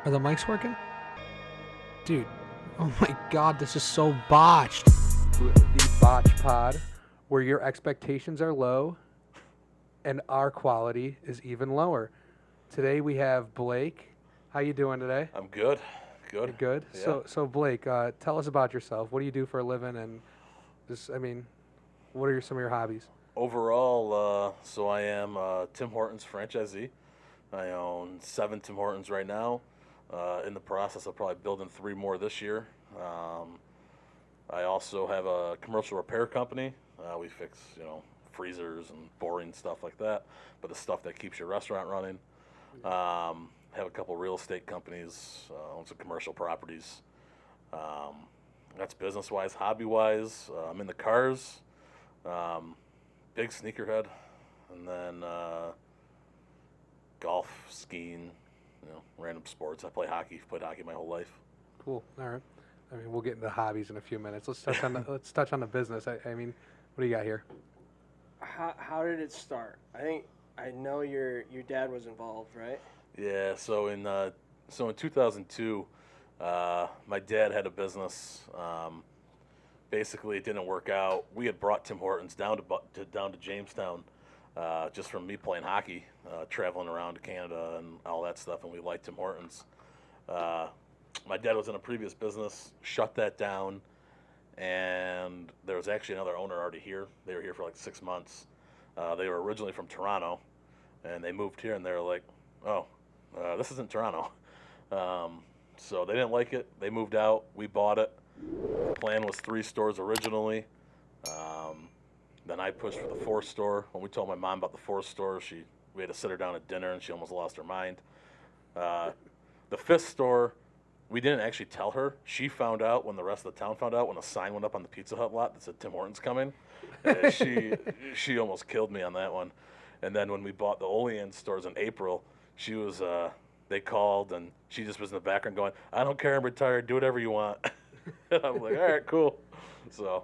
Are the mics working? Dude, oh my god, this is so botched. The Botch Pod, where your expectations are low and our quality is even lower. Today we have Blake. How you doing today? I'm good. You're good? Yeah. So Blake, tell us about yourself. What do you do for a living? And just, what are some of your hobbies? Overall, so I am Tim Hortons franchisee. I own 7 Tim Hortons right now. In the process of probably building 3 more this year. I also have a commercial repair company. We fix, freezers and boring stuff like that, but the stuff that keeps your restaurant running. Have a couple real estate companies, own some commercial properties. That's business-wise. Hobby-wise, I'm in the cars. Big sneakerhead, and then golf, skiing, random sports. I play hockey. Played hockey my whole life. Cool. All right. We'll get into hobbies in a few minutes. Let's touch on the business. What do you got here? How did it start? I know your dad was involved, right? Yeah. So in 2002, my dad had a business. Basically, it didn't work out. We had brought Tim Hortons down to Jamestown, just from me playing hockey, traveling around to Canada and all that stuff, and we liked Tim Hortons. My dad was in a previous business, shut that down, and there was actually another owner already here. They were here for like 6 months. They were originally from Toronto, and they moved here, and they were like, "Oh, this isn't Toronto." So they didn't like it. They moved out. We bought it. The plan was 3 stores originally. Then I pushed for the 4th store. When we told my mom about the 4th store, we had to sit her down at dinner, and she almost lost her mind. The 5th store, we didn't actually tell her. She found out when the rest of the town found out when a sign went up on the Pizza Hut lot that said Tim Hortons coming. And she almost killed me on that one. And then when we bought the Olean stores in April, she was they called, and she just was in the background going, "I don't care, I'm retired, do whatever you want." And I'm like, all right, cool. So,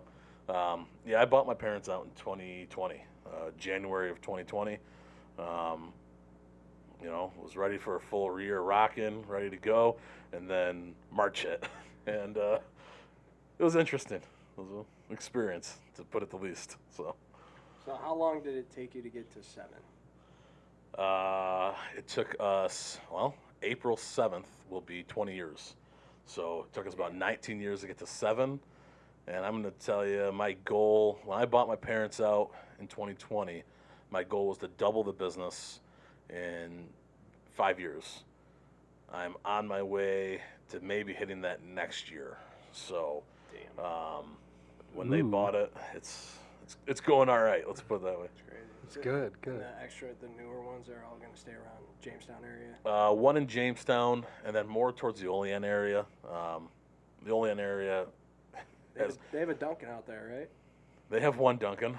I bought my parents out in 2020, January of 2020. Was ready for a full year rocking, ready to go, and then March hit. And it was interesting. It was an experience, to put it the least. So how long did it take you to get to 7? It took us, April 7th will be 20 years. So it took us about 19 years to get to 7. And I'm going to tell you, my goal, when I bought my parents out in 2020, my goal was to double the business in 5 years. I'm on my way to maybe hitting that next year. So when they bought it, it's going all right. Let's put it that way. It's crazy. It's good. And the newer ones are all going to stay around Jamestown area? One in Jamestown, and then more towards the Olean area. The Olean area They have a Dunkin' out there, right? They have one Dunkin'.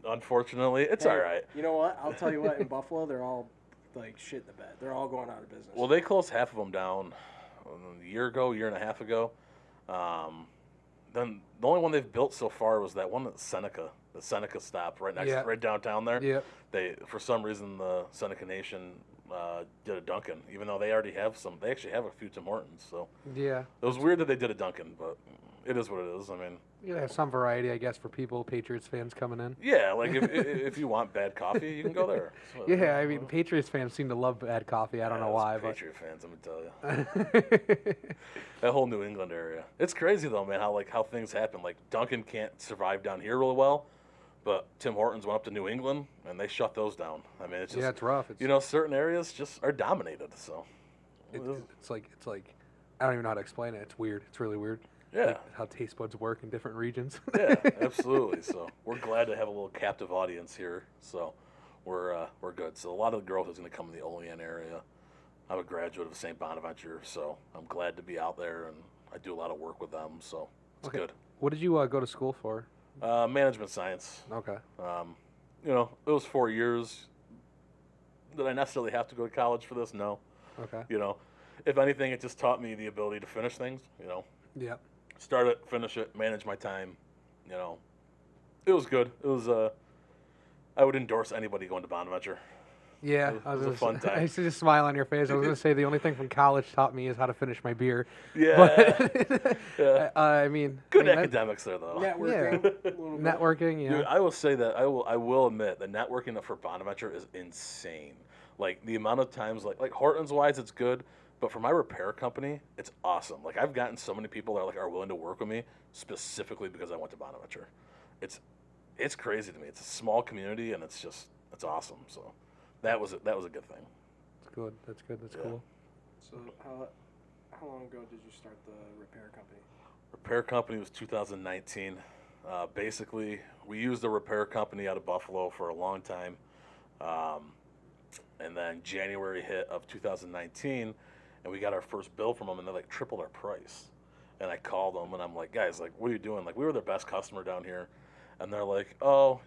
Unfortunately, it's all right. You know what? I'll tell you what. In Buffalo, they're all like shit in the bed. They're all going out of business. Well, they closed half of them down a year and a half ago. Then the only one they've built so far was that one at Seneca. The Seneca stop right downtown there. Yep. They, for some reason, the Seneca Nation did a Dunkin', even though they already have some. They actually have a few Tim Hortons. So yeah, it was weird that they did a Dunkin', but it is what it is. you have some variety, I guess, for people, Patriots fans coming in. Yeah, like if you want bad coffee, you can go there. So, yeah, Patriots fans seem to love bad coffee. I don't know why, but Patriot fans, I'm gonna tell you, that whole New England area. It's crazy though, man. How things happen. Like Dunkin' can't survive down here really well. But Tim Hortons went up to New England, and they shut those down. It's just, it's rough. Certain areas just are dominated. So it's like I don't even know how to explain it. It's weird. It's really weird. Yeah, like how taste buds work in different regions. Yeah, absolutely. So we're glad to have a little captive audience here. So we're good. So a lot of the growth is going to come in the Olean area. I'm a graduate of St. Bonaventure, so I'm glad to be out there, and I do a lot of work with them. So it's good. What did you go to school for? Management science. Okay. It was 4 years. Did I necessarily have to go to college for this? No. Okay. If anything, it just taught me the ability to finish things. Yeah. Start it, finish it, manage my time. It was good. It was. I would endorse anybody going to Bonaventure. Yeah, It I was was a fun gonna say, I time. used to just smile on your face. I was going to say the only thing from college taught me is how to finish my beer. Yeah. But, Yeah. I mean, Good that- academics there, though. Networking. a little bit. networking, yeah. Dude, I will say that I will admit the networking for Bonaventure is insane. Like the amount of times, like Hortons wise, it's good, but for my repair company, it's awesome. Like I've gotten so many people that are willing to work with me specifically because I went to Bonaventure. It's crazy to me. It's a small community and it's awesome. So that was a good thing. That's good. That's good. That's Yeah. cool. So how long ago did you start the repair company? Repair company was 2019. Basically, we used a repair company out of Buffalo for a long time. And then January hit of 2019, and we got our first bill from them, and they like tripled our price. And I called them, and I'm like, guys, like, what are you doing? Like, we were their best customer down here. And they're like, oh,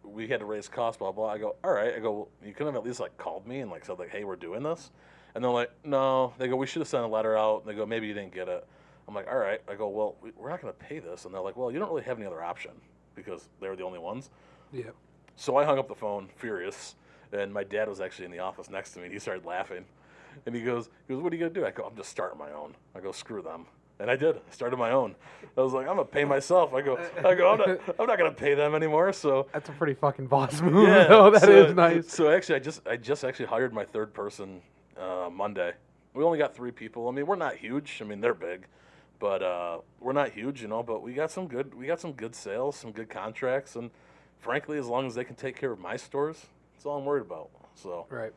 we had to raise costs, blah, blah. I go, all right. I go, well, you could have at least like called me and like said like, hey, we're doing this. And they're like, no. They go, we should have sent a letter out. And they go, maybe you didn't get it. I'm like, all right. I go, well, we're not going to pay this. And they're like, well, you don't really have any other option because they were the only ones. Yeah. So I hung up the phone, furious. And my dad was actually in the office next to me. And he started laughing. And he goes, what are you going to do? I go, I'm just starting my own. I go, screw them. And I did. I started my own. I was like, I'm gonna pay myself. I go, I'm not gonna pay them anymore. So That's a pretty fucking boss move, yeah, though. That is so, nice. So actually, I just actually hired my third person Monday. We only got 3 people. I mean, we're not huge. I mean, they're big, but we're not huge, But we got some good sales, some good contracts, and frankly, as long as they can take care of my stores, that's all I'm worried about. So. Right.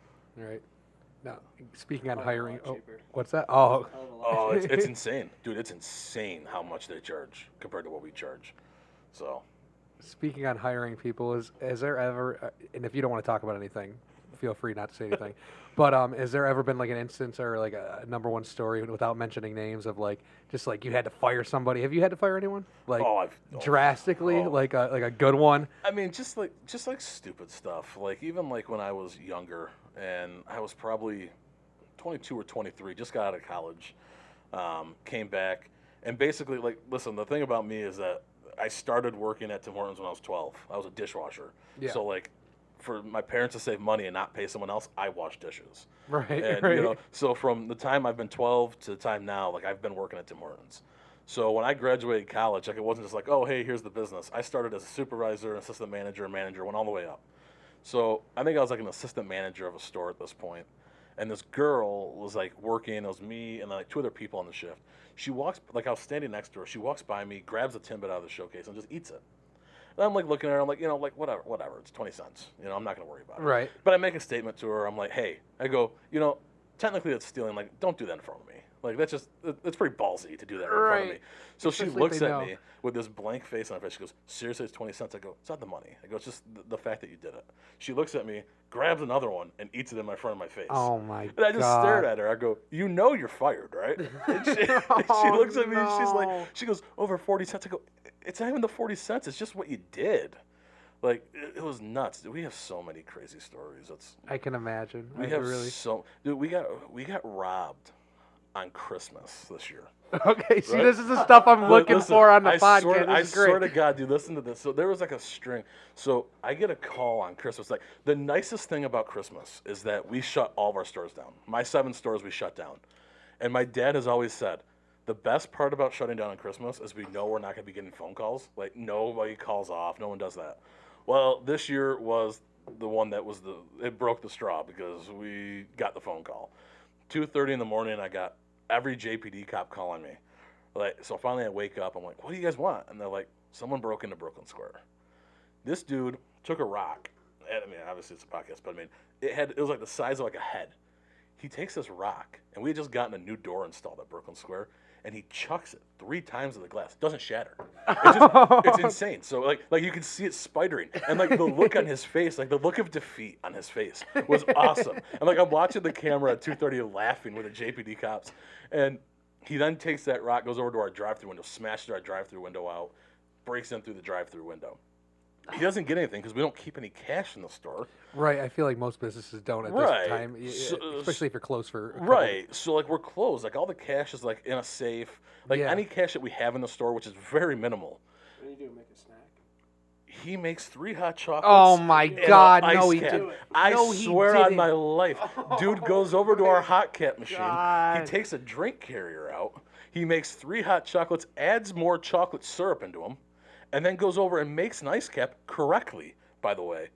Now, speaking on Hell of a hiring, lot cheaper. what's that? Oh, Hell of a lot Oh, it's insane, dude. It's insane how much they charge compared to what we charge. So, speaking on hiring people, is there ever, and if you don't want to talk about anything, feel free not to say anything, but has there ever been like an instance or like a number one story without mentioning names of like, just like you had to fire somebody? Have you had to fire anyone? Like drastically, oh. like a good one? I mean, just like stupid stuff. Like even like when I was younger and I was probably 22 or 23, just got out of college, came back, and basically like, listen, the thing about me is that I started working at Tim Hortons when I was 12. I was a dishwasher. Yeah. So like, for my parents to save money and not pay someone else, I wash dishes. Right, And, right. so from the time I've been 12 to the time now, like I've been working at Tim Hortons. So when I graduated college, like it wasn't just like, oh, hey, here's the business. I started as a supervisor, assistant manager, went all the way up. So I think I was like an assistant manager of a store at this point. And this girl was like working. It was me and like 2 other people on the shift. She walks, like I was standing next to her. She walks by me, grabs a Timbit out of the showcase and just eats it. And I'm like looking at her. I'm like, like whatever. It's 20 cents. I'm not gonna worry about it. Right. But I make a statement to her. I'm like, hey, I go, technically that's stealing. Like, don't do that in front of me. Like that's pretty ballsy to do that in front of me. Right. So Especially she if looks they at know. me with this blank face on her face. She goes, seriously, it's 20 cents. I go, it's not the money. I go, it's just the fact that you did it. She looks at me, grabs another one, and eats it in my front of my face. Oh my And I just stared God. at her. I go, you're fired, right? And she looks at me and she's no. like, she goes, over 40 cents. I go, it's not even the 40 cents. It's just what you did. Like, it was nuts. We have so many crazy stories. I can imagine. We I have really. dude, we got robbed on Christmas this year. Okay, see, Right? this is the stuff I'm looking Listen, for on the I podcast. I This is great. swear to God, dude, listen to this. So there was like a string. So I get a call on Christmas. Like the nicest thing about Christmas is that we shut all of our stores down. My 7 stores we shut down. And my dad has always said, the best part about shutting down on Christmas is we know we're not going to be getting phone calls. Like nobody calls off. No one does that. Well, this year was the one that was it broke the straw because we got the phone call. 2:30 in the morning, I got every JPD cop calling me. Like, so finally I wake up, I'm like, what do you guys want? And they're like, someone broke into Brooklyn Square. This dude took a rock. I mean, obviously it's a podcast, but I mean, it was like the size of like a head. He takes this rock, and we had just gotten a new door installed at Brooklyn Square, and he chucks it 3 times at the glass. It doesn't shatter. It's insane. So like you can see it spidering, and like the look on his face, like the look of defeat on his face was awesome. And like I'm watching the camera at 2:30 laughing with the JPD cops, and he then takes that rock, goes over to our drive-through window, smashes our drive-through window out, breaks in through the drive-through window. He doesn't get anything because we don't keep any cash in the store. Right, I feel like most businesses don't at this time, especially if you're closed for a couple- Right. So like we're closed. Like all the cash is like in a safe. Like Yeah. any cash that we have in the store, which is very minimal. What do you do? Make a snack? He makes 3 hot chocolates. Oh my in a God! ice No, he cap. didn't. I No, he swear on didn't. my life, dude goes over to our hot cap machine. God. He takes a drink carrier out. He makes 3 hot chocolates, adds more chocolate syrup into them, and then goes over and makes an ice cap correctly. By the way,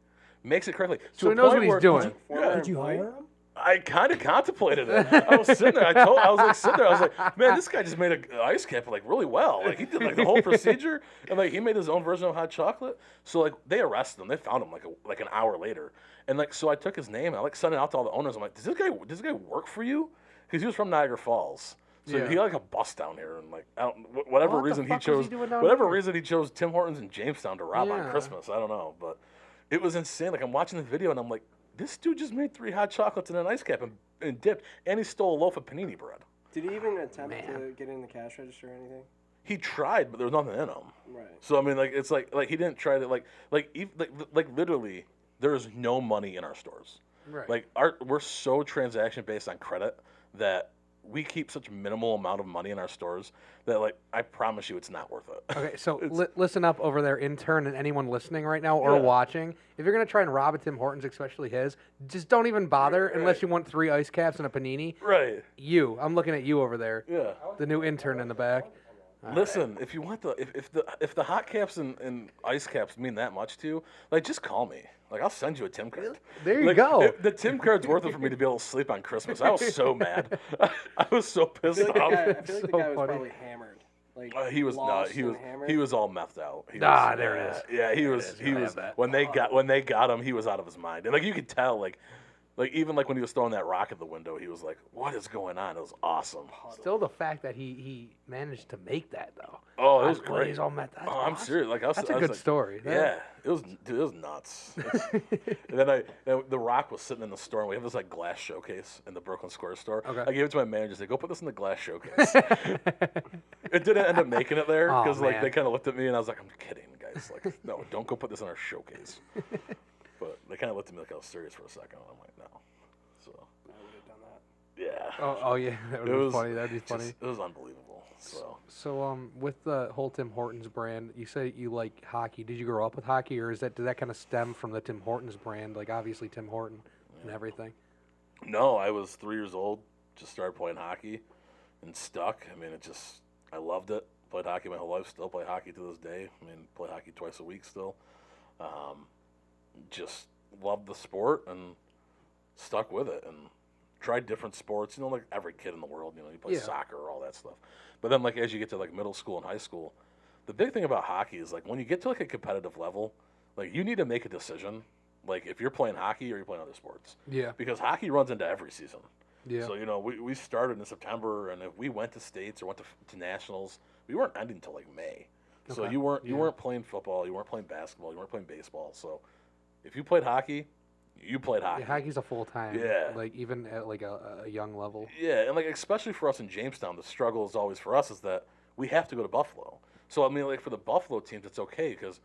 makes it correctly. So to he a knows point what he's where- doing. Yeah. Did you hire him? I kind of contemplated it. I was sitting there. I was like sitting there. I was like, man, this guy just made an ice cap like really well. Like he did like the whole procedure, and like he made his own version of hot chocolate. So like they arrested him. They found him like an hour later, and like so I took his name and I like sent it out to all the owners. I'm like, does this guy work for you? Because he was from Niagara Falls. So Yeah. he got like a bus down here, and like I don't, whatever What the reason he fuck was he chose, doing down whatever here? reason he chose Tim Hortons in Jamestown to rob on Yeah. Christmas. I don't know, but it was insane. Like I'm watching the video and I'm like, this dude just made 3 hot chocolates in an ice cap and dipped, and he stole a loaf of panini bread. Did he even attempt Man. to get in the cash register or anything? He tried, but there was nothing in him. Right. So I mean, like it's like he didn't try to like literally there is no money in our stores. Right. Like we're so transaction based on credit that we keep such minimal amount of money in our stores that like I promise you it's not worth it. Okay, so It's- listen up over there, intern, and anyone listening right now or Yeah. watching. If you're gonna try and rob a Tim Hortons, especially his, just don't even bother unless Right. you want 3 ice caps and a panini. Right. I'm looking at you over there, Yeah. the new intern in the back. Listen, if you want if the hot caps and ice caps mean that much to you, like just call me. Like I'll send you a Tim card. There you Like, go. The Tim card's worth it for me to be able to sleep on Christmas. I was so mad. I was so I pissed feel like off. the So guy was funny. probably hammered. Like He was lost not. He and was. hammered. He was all methed out. He Ah, was, there it is. Yeah, he There it was. is. He I have was. that. When they got him, he was out of his mind. And like you could tell, like even like when he was throwing that rock at the window, he was like, "What is going on?" It was awesome. Still, the fact that he managed to make that though. Oh, it was When great. He's all met. That's Oh, I'm awesome. serious. Like That's a I was good like, story. Yeah, it was nuts. And then the Rock was sitting in the store, and we have this like glass showcase in the Brooklyn Square store. Okay. I gave it to my manager. Said, "Go put this in the glass showcase." It didn't end up making it there Oh, because like man. they kind of looked at me, and I was like, "I'm kidding, guys. Like, no, don't go put this in our showcase." But they kind of looked at me like I was serious for a second. And I'm like, "No." So I would have done that. yeah, Oh yeah, that would it be was funny. That'd be just- funny. It was unbelievable. So With the whole Tim Hortons brand, you say you like hockey. Did you grow up with hockey, or did that kind of stem from the Tim Hortons brand? Like obviously Tim Horton and everything. no, I was 3 years old. Just started playing hockey, and stuck. I mean, I loved it. Played hockey my whole life. Still play hockey to this day. I mean, play hockey twice a week still. Just loved the sport and stuck with it and tried different sports. You know, like every kid in the world. You know, you play Yeah. soccer, all that stuff. But then, like as you get to like middle school and high school, the big thing about hockey is like when you get to like a competitive level, like you need to make a decision. Like if you're playing hockey or you're playing other sports. Yeah. Because hockey runs into every season. Yeah. So, you know, we started in September, and if we went to states or went to nationals, we weren't ending until like May. So Okay. you Yeah. weren't playing football, you weren't playing basketball, you weren't playing baseball. So if you played hockey, you played hockey. Yeah, hockey's a full time. Yeah. Like even at like a young level. Yeah, and like especially for us in Jamestown, the struggle is always for us is that we have to go to Buffalo. So I mean, like for the Buffalo teams, it's okay because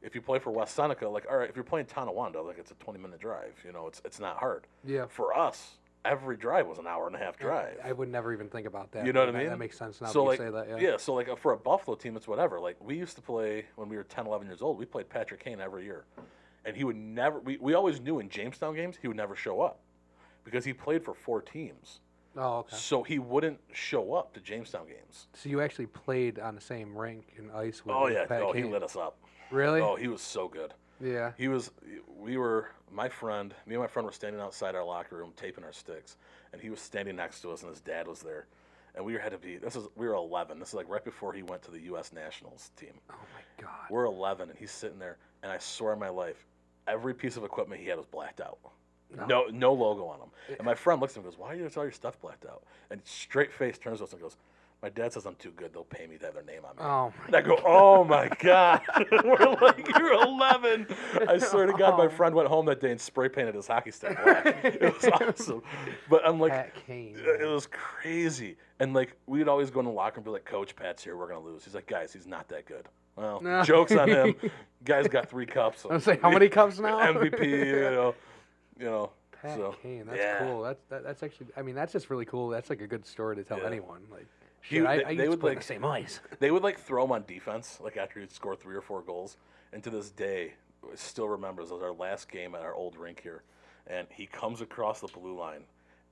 if you play for West Seneca, like all right, if you're playing Tonawanda, like it's a 20-minute drive. You know, it's not hard. Yeah. For us, every drive was an hour and a half drive. I would never even think about that. You know what I but mean? That makes sense now So that like, you say that. Yeah. so like for a Buffalo team, it's whatever. Like we used to play when we were 10, 11 years old. We played Patrick Kane every year, and he would never. We always knew in Jamestown games he would never show up because he played for 4 teams. Oh, okay. So he wouldn't show up to Jamestown games. So you actually played on the same rink in ice with Oh yeah, Pat he Kane. lit us up. Really? Oh, he was so good. Yeah. Me and my friend were standing outside our locker room taping our sticks, and he was standing next to us, and his dad was there, and we were 11. This is like right before he went to the U.S. Nationals team. Oh my God. We're 11, and he's sitting there, and I swear on my life, every piece of equipment he had was blacked out. No logo on them. And my friend looks at him and goes, "Why is all your stuff blacked out?" And straight face turns to us and goes, "My dad says I'm too good. They'll pay me to have their name on me." Oh And I go, "Oh my God." We're like, "You're 11." I swear to God, my friend went home that day and spray painted his hockey stick black. It was awesome. But I'm like, Pat Kane. it was crazy. And like, we'd always go in the locker room and be like, "Coach, Pat's here. We're going to lose." He's like, "Guys, he's not that good." Well, No. joke's on him. Guy's got 3 cups. I was like, how many cups now? MVP, you know. Pat So, Kane. That's yeah. cool. That's actually. I mean, that's just really cool. That's like a good story to tell Yeah. anyone. Like, He- shit, I they used to would, play like- the same ice. They would like throw him on defense, like after he'd score 3 or 4 goals, And to this day, I still remembers it was our last game at our old rink here, and he comes across the blue line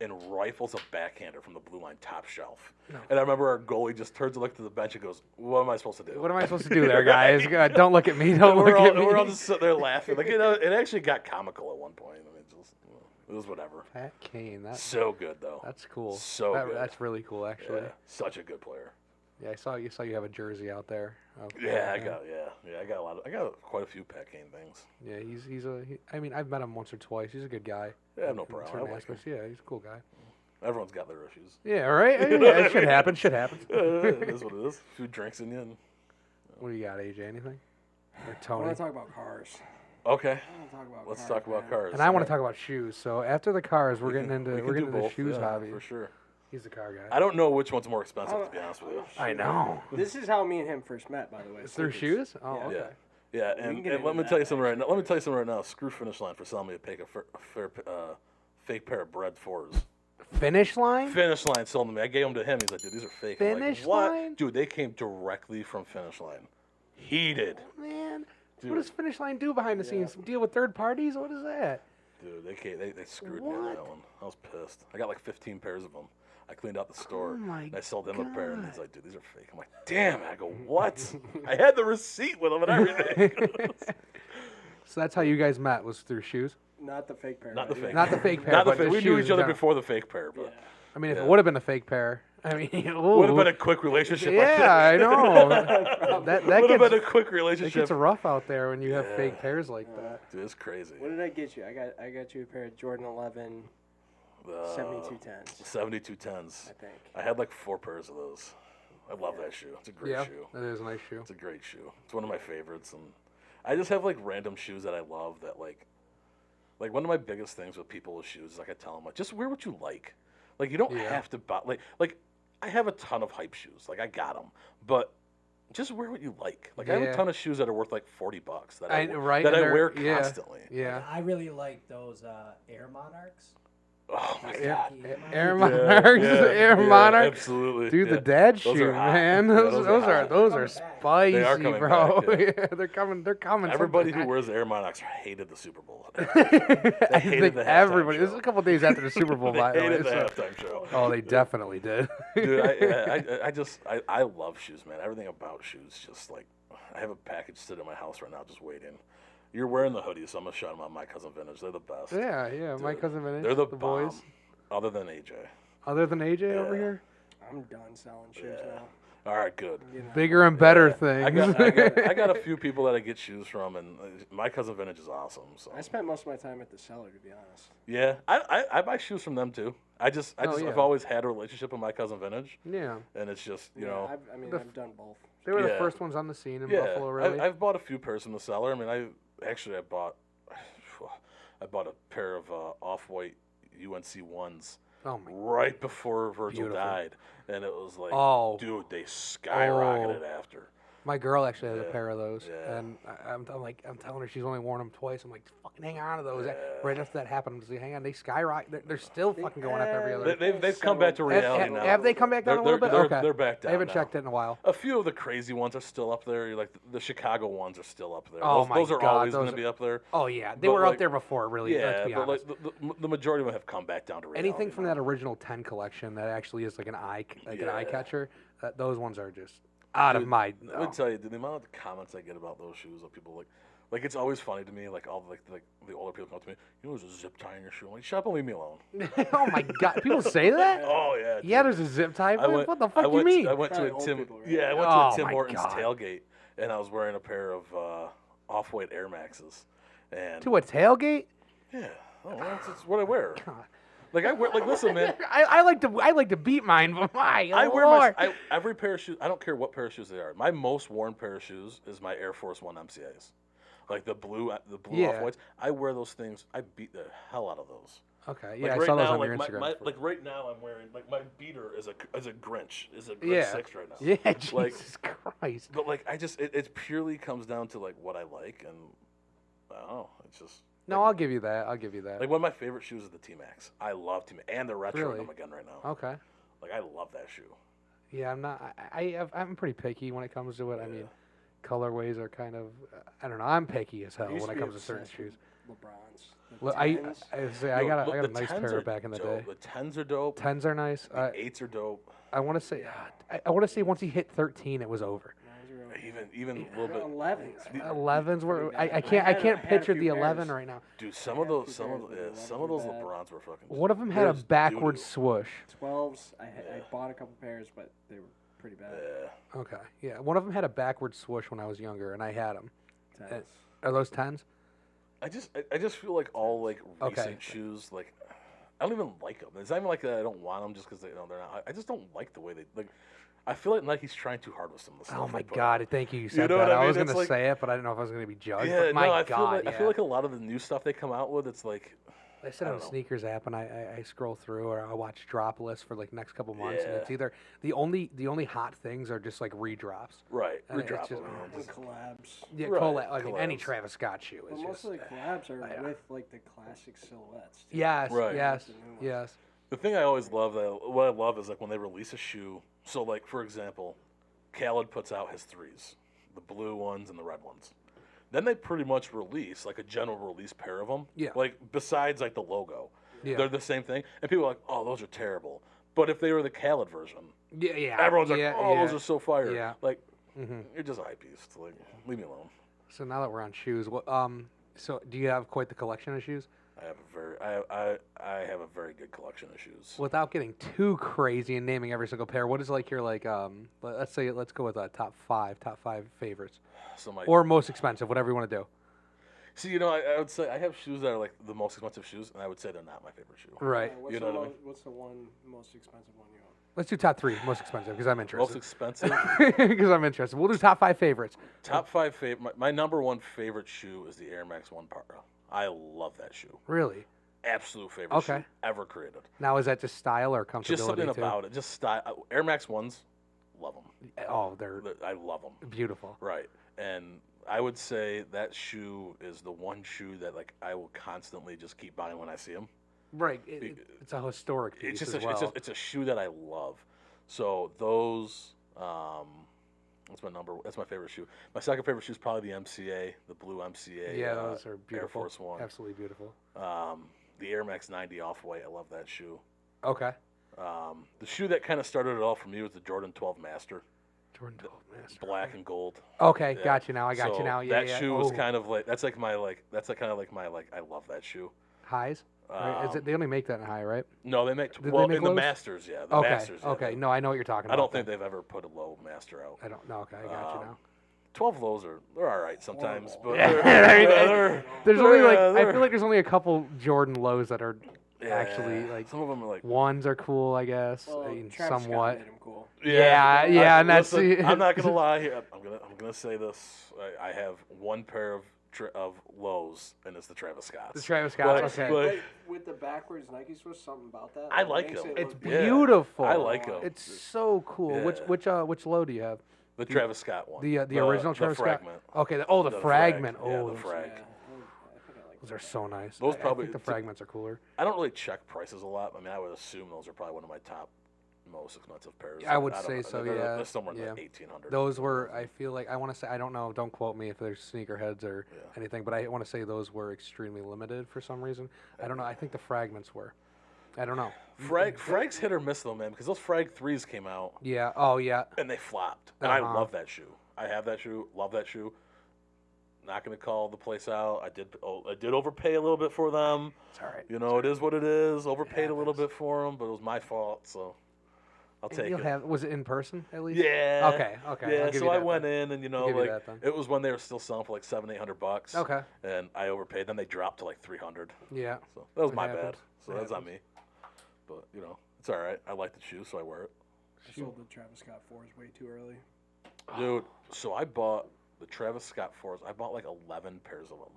and rifles a backhander from the blue line top shelf. No. And I remember our goalie just turns to look to the bench and goes, "What am I supposed to do? What am I supposed to do there, guys? Don't look at me. Don't look at me." We're all just sitting there laughing. Like, it actually got comical at one point. I mean, it was whatever. Pat Kane, that's so good though. That's cool. Good. That's really cool, actually. Yeah, such a good player. Yeah, I saw you have a jersey out there. Yeah, I got quite a few Pat Kane things. Yeah, I mean, I've met him once or twice. He's a good guy. Yeah, I have no problem. I like him. Yeah, he's a cool guy. Everyone's got their issues. Yeah, right? Yeah, it should happen. It is what it is. A few drinks in you. And, What do you got, AJ? Anything? Or I Tony? want to talk about cars. Okay. Let's talk about cars. And I want to talk about shoes. So after the cars, we're getting into both, the shoes hobby. For sure. He's the car guy. I don't know which one's more expensive, to be honest with you. I know. This is how me and him first met, by the way. Through shoes? Oh, Yeah. okay. Yeah, and let me tell you something right now. Let me tell you something right now. Screw Finish Line for selling me a fake pair of Bread 4s. Finish Line? Finish Line sold them to me. I gave them to him. He's like, dude, these are fake. Finish I'm like, what? Line? Dude, they came directly from Finish Line. Heated. Man, Dude. what does Finish Line do behind the scenes? Deal with third parties? What is that? Dude, they screwed me on that one. I was pissed. I got like 15 pairs of them. I cleaned out the store. And I sold him a pair, and he's like, dude, these are fake. I'm like, damn. I go, what? I had the receipt with them and everything. So that's how you guys met, was through shoes? Not the fake pair. Not the fake. Not the fake pair. Not the but fake. the We knew shoes each in other general. before the fake pair, but I mean, if it would have been a fake pair, I mean, would have been a quick relationship. Yeah, I know. that would have gets, been a quick it relationship. gets rough out there when you have fake pairs like that. Dude, it's crazy. What did I get you? I got you a pair of Jordan 11 7210s. 7210s. I think. I had like 4 pairs of those. I love that shoe. It's a great shoe. That is a nice shoe. It's a great shoe. It's one of my favorites, and I just have like random shoes that I love. That like one of my biggest things with people with shoes is like I tell them like just wear what you like. Like you don't have to buy like I have a ton of hype shoes. Like I got them, but just wear what you like. Like I have a ton of shoes that are worth like $40 that I wear constantly. Yeah. I really like those Air Monarchs. Oh my god. Air Monarchs, Air Monarchs. Absolutely. Dude, the dad Those shoe, are hot. man. Yeah, Those are spicy, They are coming bro. back, yeah. They're coming. Everybody who wears Air Monarchs hated the Super Bowl. I think everybody. show. This is a couple days after the Super Bowl, by the way. Hated the halftime show. Oh, they definitely did. Dude, I love shoes, man. Everything about shoes, just like I have a package sitting in my house right now, just waiting. You're wearing the hoodie, so I'm gonna shout them out. My Cousin Vintage, they're the best. Yeah, Dude, My Cousin Vintage. They're the boys. Other than AJ. Other than AJ over here. I'm done selling shoes now. All right, good. Bigger and better things. I got a few people that I get shoes from, and My Cousin Vintage is awesome. So I spent most of my time at the seller, to be honest. yeah, I buy shoes from them too. I've always had a relationship with My Cousin Vintage. Yeah. And it's just you know. I've done both. They were the first ones on the scene in Buffalo, really. I've bought a few pairs from the seller. I mean, I bought a pair of off-white UNC ones. Oh my! Right before Virgil Beautiful. died, and it was like, dude, they skyrocketed after. My girl actually has a pair of those, Yeah. and I'm telling her she's only worn them twice. I'm like, fucking hang on to those. Right after that happened, I'm just like, hang on, they skyrocket. They're still fucking going up every other. They've come back to reality now. Have they come back down a little bit? Okay. They're back down. I haven't now. checked it in a while. A few of the crazy ones are still up there. Like the Chicago ones are still up there. Oh those are God, always going to be up there. Oh yeah, they But were like- up there before, really. Yeah, let's be but honest. like the majority of them have come back down to reality. Anything from now. that original 10 collection that actually is like an eye catcher, those ones are just out of my. Let me tell you, the amount of comments I get about those shoes of people like it's always funny to me. Like all the older people come up to me, you know, there's a zip tie in your shoe. I'm like, shut up and leave me alone. Oh my God, people say that? Oh yeah. Yeah, dude. there's a zip tie. I went- What the fuck do you mean? I went to a Probably Tim. old people, right? Yeah, I went Oh, to a Tim my Hortons God. tailgate, and I was wearing a pair of off-white Air Maxes. And To a tailgate? yeah, that's what I wear. God. Like I wear, like listen, man. I like to beat mine, but my I wear Lord. every pair of shoes. I don't care what pair of shoes they are. My most worn pair of shoes is my Air Force One MCAs, like the blue Yeah. off-whites. I wear those things. I beat the hell out of those. Okay, Like yeah, I right saw those now, on your like Instagram. like right now, I'm wearing like my beater is a Grinch, is a Grinch Yeah. 6 right now. Yeah, Jesus Like- Christ. But like I just it purely comes down to like what I like, and I don't know. It's just No, I'll give you that. like one of my favorite shoes is the T-Max. I love T-Max, and they're retro Really? them again right now. Okay. Like I love that shoe. Yeah, I'm not. I'm pretty picky when it comes to it. I mean, colorways are kind of, I don't know. I'm picky as hell I used when to it be comes to certain obsessed shoes. with LeBrons. Look, The I 10s. say I got a the nice 10s pair are back in the dope. day. The 10s are dope. 10s are nice. The 8s are dope. I want to say, I want to say once he hit 13, it was over. Those are okay. Even a little bit. 11s. 11s were. Pretty I bad. can't. I I had can't a picture few the 11 pairs. right now. Dude, I some had of a those, few some pairs, of but yeah, the some of 11s those were bad. LeBrons were fucking. One of them had a There's backward doo-doo. swoosh. 12s. I bought a couple pairs, but they were pretty bad. Yeah. Okay, yeah. One of them had a backward swoosh when I was younger, and I had them. 10s. Are those 10s? I just feel like all like recent Okay. shoes, like I don't even like them. It's not even like that I don't want them just because they're not. I just don't like the way they like. I feel like Nike's trying too hard with some of the stuff. Oh they my put God! out. Thank you. You said know that. what I I mean? was It's gonna like- say it, but I didn't know if I was gonna be judged. Yeah, but my no, God, I feel like a lot of the new stuff they come out with, it's like I sit I on the don't know. sneakers app and I scroll through or I watch drop lists for like next couple months, and Yeah. it's either the only hot things are just like redrops. right. And it's Redrop just- them, And collabs. Yeah, Right, I mean, any collabs. Travis Scott shoe But is most just. of the collabs are yeah. with like the classic silhouettes. Too. Yes, Right. yes, The new ones. yes. The thing I always love, what I love is like when they release a shoe. So like for example, Khaled puts out his 3s, the blue ones and the red ones. Then they pretty much release like a general release pair of them. Yeah. Like besides like the logo, Yeah. they're the same thing, and people are like, oh, those are terrible. But if they were the Khaled version, Yeah, yeah. everyone's like, yeah, oh, yeah. those are so fire. Yeah. Like Mhm. you're just a hype beast. Like leave me alone. So now that we're on shoes, so do you have quite the collection of shoes? I have a very good collection of shoes. Without getting too crazy and naming every single pair, what is like your let's go with top five favorites So my or most expensive, whatever you want to do. see, you know, I would say I have shoes that are like the most expensive shoes, and I would say they're not my favorite shoe. Right. What's You know what I mean? What's the one most expensive one you own? Let's do top three most expensive because I'm Most interested. expensive. Because I'm interested. We'll do top five favorites. Top 5 favorite. My number one favorite shoe is the Air Max 1 Para. I love that shoe. Really? Absolute favorite Okay. shoe ever created. Now is that just style or comfortability Just something too? about it. Just style. Air Max 1s, love them. Oh, they're I love them. beautiful. Right. And I would say that shoe is the one shoe that like I will constantly just keep buying when I see them. Right. It's a historic piece It's just as well. it's a shoe that I love. So those that's my favorite shoe. My second favorite shoe is probably the MCA, the blue MCA. yeah, those are beautiful. Air Force One. Absolutely beautiful. The Air Max 90 Off-White. I love that shoe. Okay. The shoe that kind of started it all for me was the Jordan 12 Master, Jordan 12 Master. black and gold. Okay, Yeah. got you now. I got So you now. Yeah, that yeah. shoe was Oh. kind of like that's like kind of like my I love that shoe. Highs. Right? Is Um, it, they only make that in high, right? No, they make Did they well make in the lows? Masters, yeah. The Okay. Masters. Yeah, Okay. they- No, I know what you're talking I about. don't think they've ever put a low Master out. I don't know. Okay, I got you now. 12 lows they're all right sometimes, but Yeah, they're, I mean, they're- There's they're- only like yeah, I they're- feel like there's only a couple Jordan lows that are yeah, actually like some of them are like ones are cool, I guess, Well, in Travis somewhat. Scott made him cool. Yeah, yeah, and that's- listen, I'm not gonna lie here. I'm gonna say this. I have one pair of lows, and it's the Travis Scotts. The Travis But- Scott. Okay. but- Wait, with the backwards Nike swoosh, something about that? I that like makes them. it It's look Yeah. beautiful. I like them. It's so cool. Yeah. Which low do you have? The Travis Scott one. The original Travis the Scott. fragment. Okay. The The fragment. frag. Yeah, Oh, the frag. Yeah, I think I like those are so nice. Those I probably- think the fragments are cooler. I don't really check prices a lot. I mean, I would assume those are probably one of my top most expensive pairs. I would don't say know. so, They're- yeah. They're somewhere in Yeah. the 1800. Those were. I feel like I want to say. I don't know. Don't quote me if there's sneakerheads or Yeah. anything. But I want to say those were extremely limited for some reason. I don't know. I think the fragments were. I don't know. Frag's hit or miss though, man, because those Frag 3s came out Yeah. Oh yeah. and they flopped. And I Uh-huh. love that shoe. I have that shoe. Love that shoe. Not gonna call the place out. I did overpay a little bit for them. It's all right. You know, it is what it is. Overpaid a little bit for them, but it was my fault, so I'll And take you'll it. have. Was it in person at least? Yeah. Okay. Okay. Yeah. I'll give So you I that went then. in, and you I'll know, give you like that then. it was when they were still selling for like $700-800. Okay. And I overpaid. Then they dropped to like $300. Yeah. So that was It my happens. bad. So It that's on happens. me. But you know, it's all right. I like the shoe, so I wear it. I sold the Travis Scott 4s way too early. Dude, so I bought the Travis Scott 4s. I bought like 11 pairs of them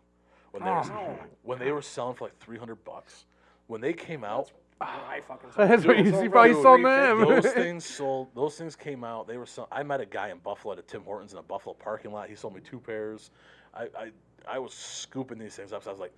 when Oh. they were selling for like $300. When they came out, I fucking That's what Dude, you so see. Probably dude, sold them. those things sold. Those things came out. They were. I met a guy in Buffalo at a Tim Hortons in a Buffalo parking lot. He sold me 2 pairs. I was scooping these things up. So I was like,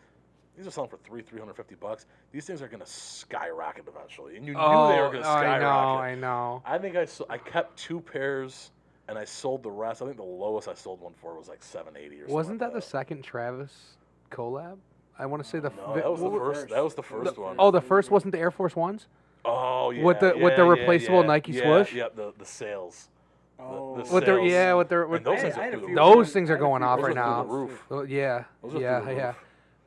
these are selling for $350. These things are gonna skyrocket eventually, and you knew they were gonna I skyrocket. know. I know. I think I kept 2 pairs and I sold the rest. I think the lowest I sold one for was like $780 or something. Wasn't like that the second Travis collab? I want to say the. No, that was the first. That was the first one. Oh, the first wasn't the Air Force Ones Oh yeah. with the replaceable Nike swoosh. Yeah, the sales. Oh. The With their sales. with their And those I things had are a through the few roof. those pairs- things I are had a going few off Those right are now. through the roof. Yeah, Those are through yeah, the yeah. roof.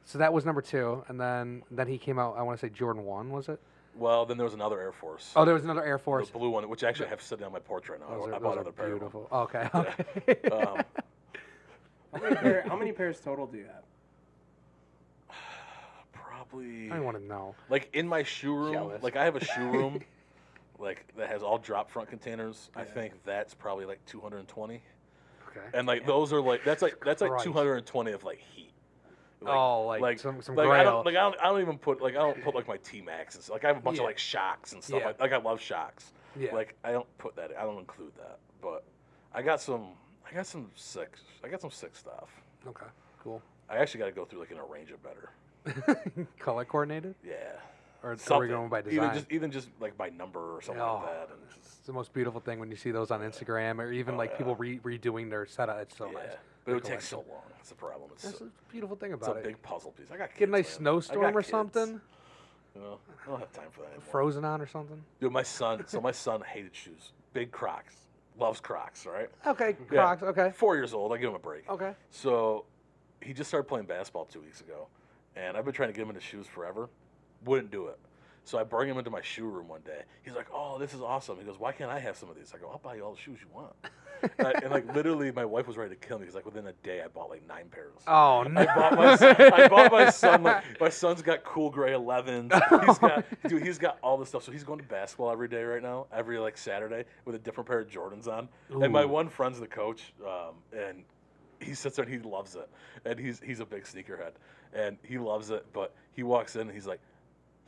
So that was number 2, and then he came out. I want to say Jordan 1, was it? Well, then there was another Air Force. Oh, there was another Air Force. The blue one, which actually I have sitting on my porch right now. Those I are bought another pair of them. beautiful. Okay, okay. How many pairs total do you have? Probably. I want to know. Like in my shoe room, Jealous. like I have a shoe room, like that has all drop front containers. I think that's probably like 220, Okay. and like those are like that's like Christ. 220 of like heat. Like some like I grail. don't even put like I don't put like my T Max and stuff. Like I have a bunch Yeah. of like shocks and stuff. Yeah. Like I love shocks. Yeah. Like I don't put that. I don't include that. But I got some sick stuff. Okay, cool. I actually got to go through like and arrange it better. Color coordinated, Yeah. or are we Something. going by design? Even just like by number or something Oh, like that. And just, It's the most beautiful thing when you see those on Instagram, or even like people redoing their setup. It's so yeah. nice. But it would The take so collection. long. That's the problem. It's, That's the beautiful thing it's a about it. big puzzle piece. I got kids, Get a nice man. I snowstorm got or kids. something. You know, I don't have time for that anymore. Frozen on or something. Dude, my son hated shoes. Big Crocs. Loves Crocs, right? Okay, Yeah. Crocs. Okay, 4 years old. I give him a break. okay. So he just started playing basketball 2 weeks ago. And I've been trying to get him into shoes forever. Wouldn't do it. So I bring him into my shoe room one day. He's like, "Oh, this is awesome." He goes, "Why can't I have some of these?" I go, "I'll buy you all the shoes you want." And like literally, my wife was ready to kill me because like within a day, I bought like 9 pairs. Oh no! I bought my son. Like, my son's got cool gray 11s. He's got all this stuff. So he's going to basketball every day right now, every like Saturday with a different pair of Jordans on. And my Ooh. one friend's the coach, and he sits there and he loves it. And he's a big sneakerhead, and he loves it. But he walks in and he's like,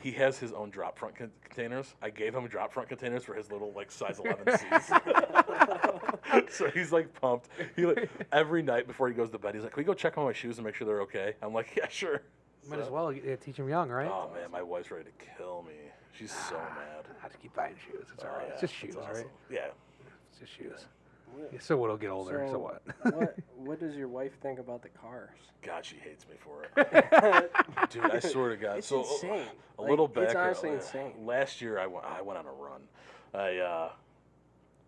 he has his own drop front containers. I gave him drop front containers for his little like size 11 C's. So he's like pumped. He like every night before he goes to bed, he's like, "Can we go check on my shoes and make sure they're okay?" I'm like, "Yeah, sure." Might as well teach them young, right? Oh man, my wife's ready to kill me. She's so mad. I have to keep buying shoes. It's all right. Yeah, It's just that's shoes, awesome. right? Yeah. It's just shoes. Yeah, so it'll get older. So what? What does your wife think about the cars? God, she hates me for it. Dude, I swear to God. It's so insane. a little back. It's honestly insane. Last year, I went on a run. I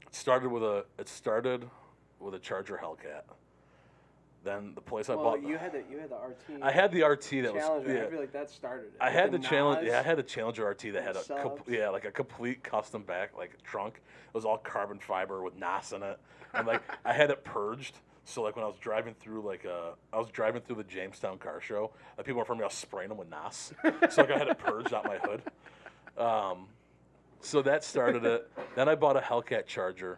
it started with a Charger Hellcat. Then the place I Well, bought. you had the RT. I had the RT that Challenger. was. Yeah, I feel like that started it. I had the Nas. challenge. Yeah, I had the Challenger RT that had a subs. like a complete custom back like trunk. It was all carbon fiber with NOS in it, and like I had it purged. So like when I was driving through the Jamestown car show, people in front of me, I was spraying them with NOS. So like I had it purged out my hood. So that started it. Then I bought a Hellcat Charger.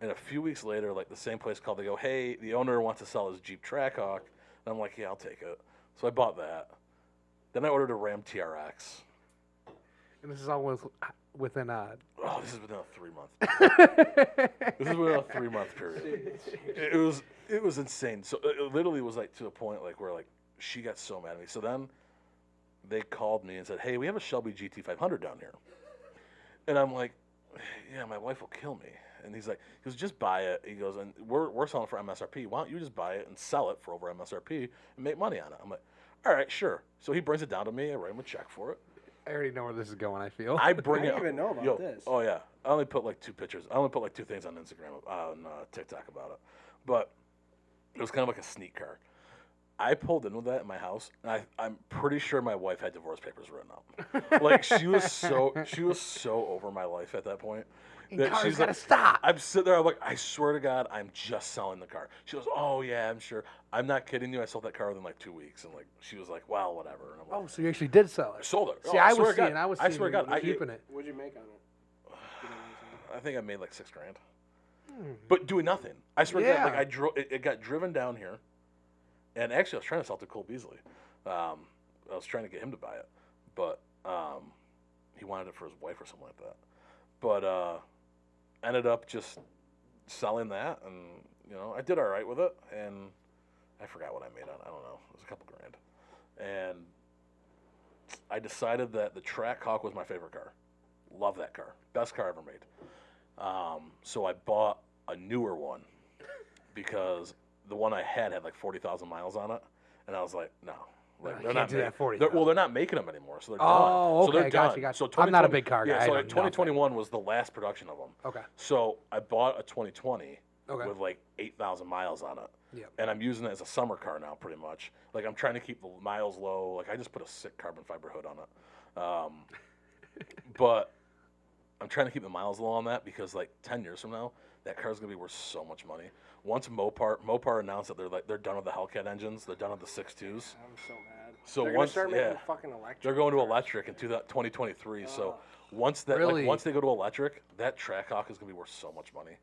And a few weeks later, like the same place called, they go, "Hey, the owner wants to sell his Jeep Trackhawk." And I'm like, "Yeah, I'll take it." So I bought that. Then I ordered a Ram TRX. And this is all within Oh, this is within a 3-month. This is within a 3-month period. It was insane. So it literally was like to the point like where like she got so mad at me. So then they called me and said, "Hey, we have a Shelby GT500 down here." And I'm like, "Yeah, my wife will kill me." And he goes, "Just buy it." He goes, "And we're selling for MSRP. Why don't you just buy it and sell it for over MSRP and make money on it?" I'm like, "All right, sure." So he brings it down to me. I write him a check for it. I already know where this is going. I feel. I bring I it. didn't even know about this. Oh yeah, I only put like 2 pictures. I only put like 2 things on Instagram, on TikTok about it. But it was kind of like a sneak car. I pulled in with that in my house, and I'm pretty sure my wife had divorce papers written up. Like she was so over my life at that point. That Cars she's gotta like, stop. I'm sitting there. I'm like, I swear to God, I'm just selling the car. She goes, "Oh yeah, I'm sure." I'm not kidding you. I sold that car within like 2 weeks, and like she was like, "Well, whatever." And I'm like, Oh, so you actually did sell I it. sold it. See, Oh, I swear was to God. seeing. I was I swear to seeing God, you keeping it. What'd you make on it? I think I made like $6,000, but doing nothing. I swear to God, like Yeah. I drove. It got driven down here, and actually I was trying to sell it to Cole Beasley. I was trying to get him to buy it, but he wanted it for his wife or something like that. But ended up just selling that, and I did all right with it, and I forgot what I made on it. I don't know. It was a couple grand, and I decided that the Trackhawk was my favorite car. Love that car. Best car ever made. So I bought a newer one because the one I had like 40,000 miles on it, and I was like, no. Like, You they're can't not do that making, 40,000. well, they're not making them anymore, so they're done. Oh, So they're okay, gotcha, done. gotcha. So I'm not a 2020 big car guy. Yeah, I so know like 2021 was the last production of them. Okay. So I bought a 2020 Okay. with like 8,000 miles on it. Yep. And I'm using it as a summer car now, pretty much. Like, I'm trying to keep the miles low. Like, I just put a sick carbon fiber hood on it. But I'm trying to keep the miles low on that because, like, 10 years from now, that car's gonna be worth so much money. Once Mopar announced that they're done with the Hellcat engines, they're done with the 6.2s. I'm so mad. So they're once gonna start making fucking electric. they're going to cars. electric in 2023. So once Really? once they go to electric, that Trackhawk is gonna be worth so much money.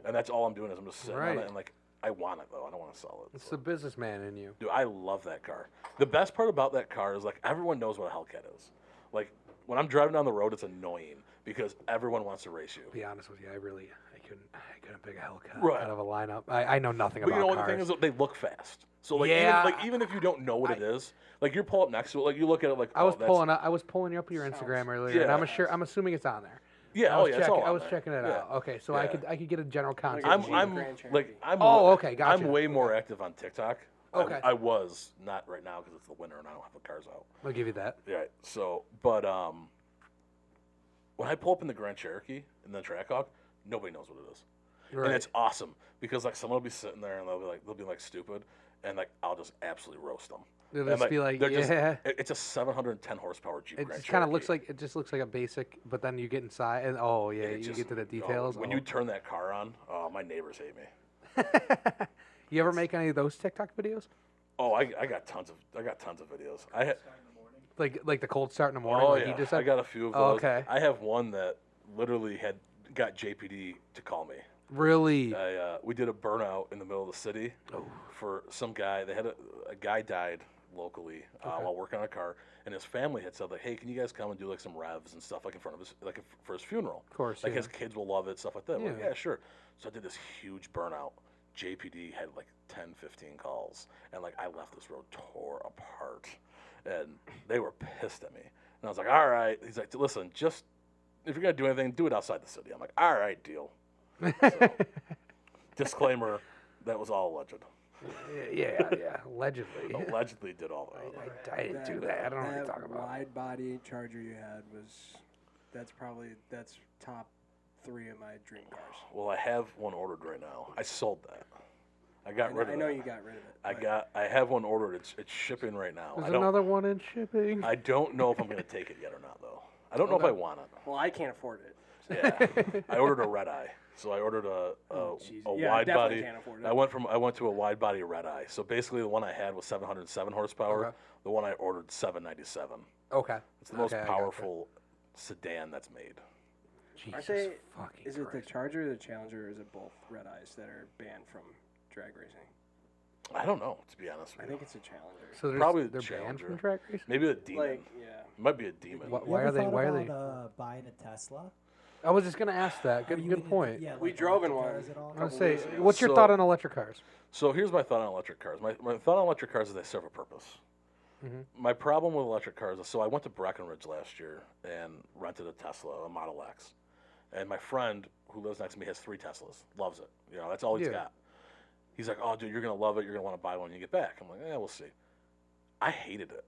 And that's all I'm doing is I'm just sitting on Right. it and like I want it though. I don't want to sell it. It's the businessman in you. Dude, I love that car. The best part about that car is like everyone knows what a Hellcat is. Like when I'm driving down the road, it's annoying because everyone wants to race you. To be honest with you, I couldn't pick a Hellcat Right. out of a lineup. I know nothing But about you know, cars. the thing is, they look fast. So like, Yeah. even if you don't know what it is, like you pull up next to it, like you look at it, like I was that's- pulling you up your Instagram Sounds- earlier, and Yeah. I'm assuming it's on there. Yeah, I was it's checking. all I on was there. checking it Yeah. out. Okay, so Yeah. I could get a general concept. Like a I'm Jeep I'm Grand like Cherokee. I'm Oh, way- okay, gotcha. I'm way more active on TikTok. Okay. I was not right now because it's the winter and I don't have the cars out. I'll give you that. Yeah. So, but when I pull up in the Grand Cherokee and the Trackhawk, nobody knows what it is, Right. and it's awesome because like someone will be sitting there and they'll be like stupid, and like I'll just absolutely roast them. They'll And, just be like, they're just- yeah. it's a 710 horsepower Jeep. It Grand just kind of Cherokee. looks like a basic, but then you get inside and oh yeah, It you just- get to the oh, details. when oh. you turn that car on, my neighbors hate me. You ever make any of those TikTok videos? Oh, I got tons of videos. I had. Like the cold start in the morning. Oh like yeah, you just I said? got a few of Oh, those. okay. I have one that literally got JPD to call me. Really? We did a burnout in the middle of the city Oh. for some guy. They had a guy died locally while working on a car, and his family had said like, "Hey, can you guys come and do like some revs and stuff like in front of his for his funeral? Of course, like yeah. his kids will love it, stuff like that." We're like, Yeah. yeah, sure. So I did this huge burnout. JPD had like 10, 15 calls, and like I left this road tore apart, and they were pissed at me. And I was like, "All right." He's like, "Listen, just if you're gonna do anything, do it outside the city." I'm like, "All right, deal." So, disclaimer: that was all alleged. yeah. Allegedly. Allegedly did all that. I didn't do that. I don't know what you're talking about. Wide body Charger you had that's top 3 of my dream cars. Well, I have one ordered right now. I sold that. I got rid of it. I know you got rid of it. I have one ordered. It's shipping right now. There's another one in shipping. I don't know if I'm gonna take it yet or not though. I don't know if I want it. Well, I can't afford it. Yeah, I ordered a red eye. So I ordered a jeez. a Yeah, I wide definitely body. can't afford it. I went to a wide body red eye. So basically, the one I had was 707 horsepower. Okay. The one I ordered 797. Okay. It's the most Okay, I gotcha. powerful sedan that's made. Jesus fucking Is it the Christ. Charger or the Challenger, or is it both red eyes that are banned from drag racing? I don't know, to be honest I with you. think it's a Challenger. So Probably they're the banned Challenger. from track racing? Maybe a demon. Like, yeah. It might be a demon. What- You Why ever are they- thought why are about, buying a Tesla? I was just gonna ask that. Are you Good into- point. Yeah, We like drove in electric one. cars at all? I was couple say, weeks ago. what's your So- thought on electric cars? So here's my thought on electric cars. My thought on electric cars is they serve a purpose. My problem with electric cars is, so I went to Breckenridge last year and rented a Tesla, a Model X. And my friend who lives next to me has 3 Teslas, loves it. You know, that's all he's Yeah. got. He's like, "Oh, dude, you're going to love it. You're going to want to buy one when you get back." I'm like, "Yeah, we'll see." I hated it.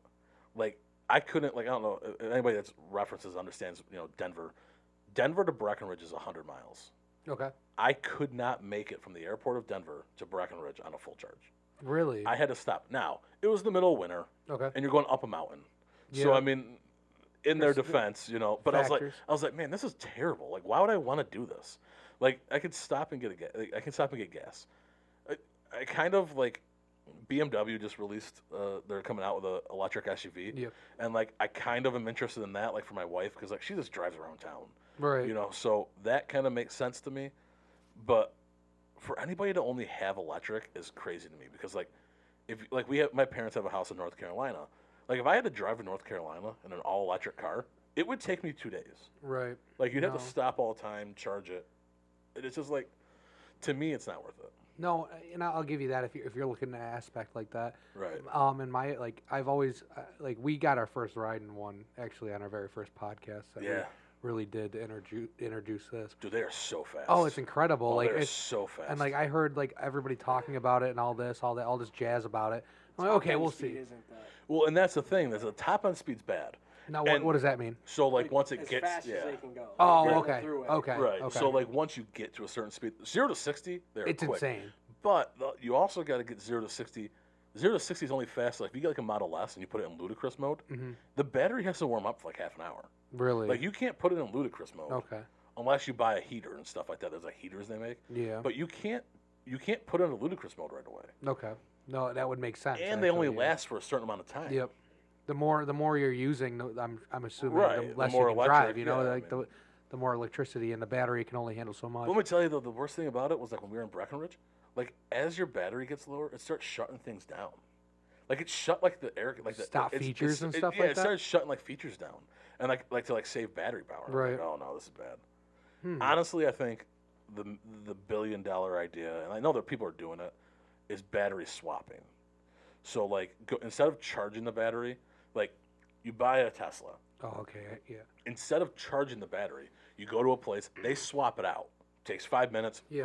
Like, I couldn't, like, I don't know, if anybody that's references understands, you know, Denver. Denver to Breckenridge is 100 miles. Okay. I could not make it from the airport of Denver to Breckenridge on a full charge. Really? I had to stop. Now, it was the middle of winter, Okay. and you're going up a mountain. So, Yeah. I mean, in their defense, you know, but Factors. I was like, man, this is terrible. Like, why would I want to do this? Like, I could stop and get I can stop and get gas. I kind of like BMW just released. They're coming out with an electric SUV, Yep. and like I kind of am interested in that, like for my wife, because like she just drives around town. Right. You know, so that kind of makes sense to me. But for anybody to only have electric is crazy to me because, like, if like my parents have a house in North Carolina. Like, if I had to drive to North Carolina in an all electric car, it would take me 2 days. Right. Like, you'd have No. to stop all the time, charge it. And it's just like, to me, it's not worth it. No, and I'll give you that if you're looking at an aspect like that. Right. In my I've always like we got our first ride in one actually on our very first podcast that Yeah. really did to introduce this. Dude, they are so fast. Oh, it's incredible. Oh, Like they're it's so fast. and like I heard like everybody talking about it and all this jazz about it. I'm like, okay, Top-end we'll speed see. Isn't that Well, and that's the thing. There's the top end speed's bad. Now And- what does that mean? So like once it as gets fast as they can go? Oh, If you're on the okay, thruway. okay, right. okay. So like once you get to a certain speed, 0 to 60, they're It's quick. insane. But you also got to get 0 to 60. 0 to 60 is only fast. Like if you get like a Model S and you put it in ludicrous mode, the battery has to warm up for like half an hour. Really? Like you can't put it in ludicrous mode Okay. unless you buy a heater and stuff like that. There's like heaters they make. Yeah. But you can't put it in ludicrous mode right away. Okay. No, that would make sense. And they only actually, yeah. last for a certain amount of time. Yep. The more you're using, I'm assuming Right, the the less more you can electric, drive. You know, yeah, I like mean. the more electricity, and the battery can only handle so much. Let me tell you though, the worst thing about it was like when we were in Breckenridge, like as your battery gets lower, it starts shutting things down. Like it shut like the air, like the Stop it's- features and it- stuff yeah, like it that? started shutting like features down, and like to like save battery power. I was Right. Like, oh no, this is bad. Honestly, I think the $1 billion idea, and I know that people are doing it, is battery swapping. So like instead of charging the battery, like you buy a Tesla. Oh, okay. Yeah. Instead of charging the battery, you go to a place, they swap it out. Takes 5 minutes. Yeah.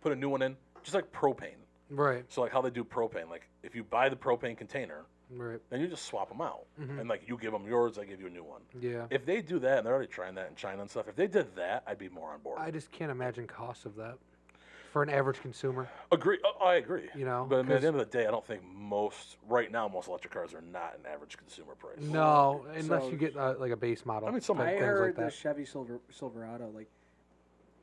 Put a new one in, just like propane. Right. So like how they do propane, like if you buy the propane container, Right. then you just swap them out, and like you give them yours, I give you a new one. Yeah. If they do that, and they're already trying that in China and stuff, if they did that, I'd be more on board. I just can't imagine costs of that for an average consumer. Agree. I agree. You know, but I mean, at 'cause- the end of the day, I don't think most electric cars are not an average consumer price. No, unless So- you get like a base model. I mean, some I things heard like the that. Chevy Silverado, like,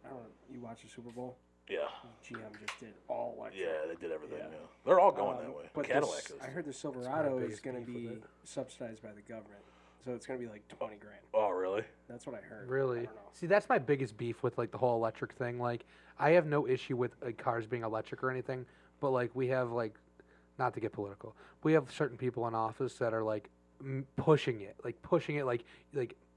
I don't know, you watch the Super Bowl? Yeah. GM just did all electric. Yeah, they did everything. Yeah. Yeah. They're all going that way. But Cadillac this, is. I heard the Silverado is biggest going to beef with be it. subsidized by the government. So it's going to be like 20 grand. Oh, really? That's what I heard. I Really? don't know. See, that's my biggest beef with like the whole electric thing. Like, I have no issue with cars being electric or anything, but like we have like, not to get political, we have certain people in office that are like pushing it, like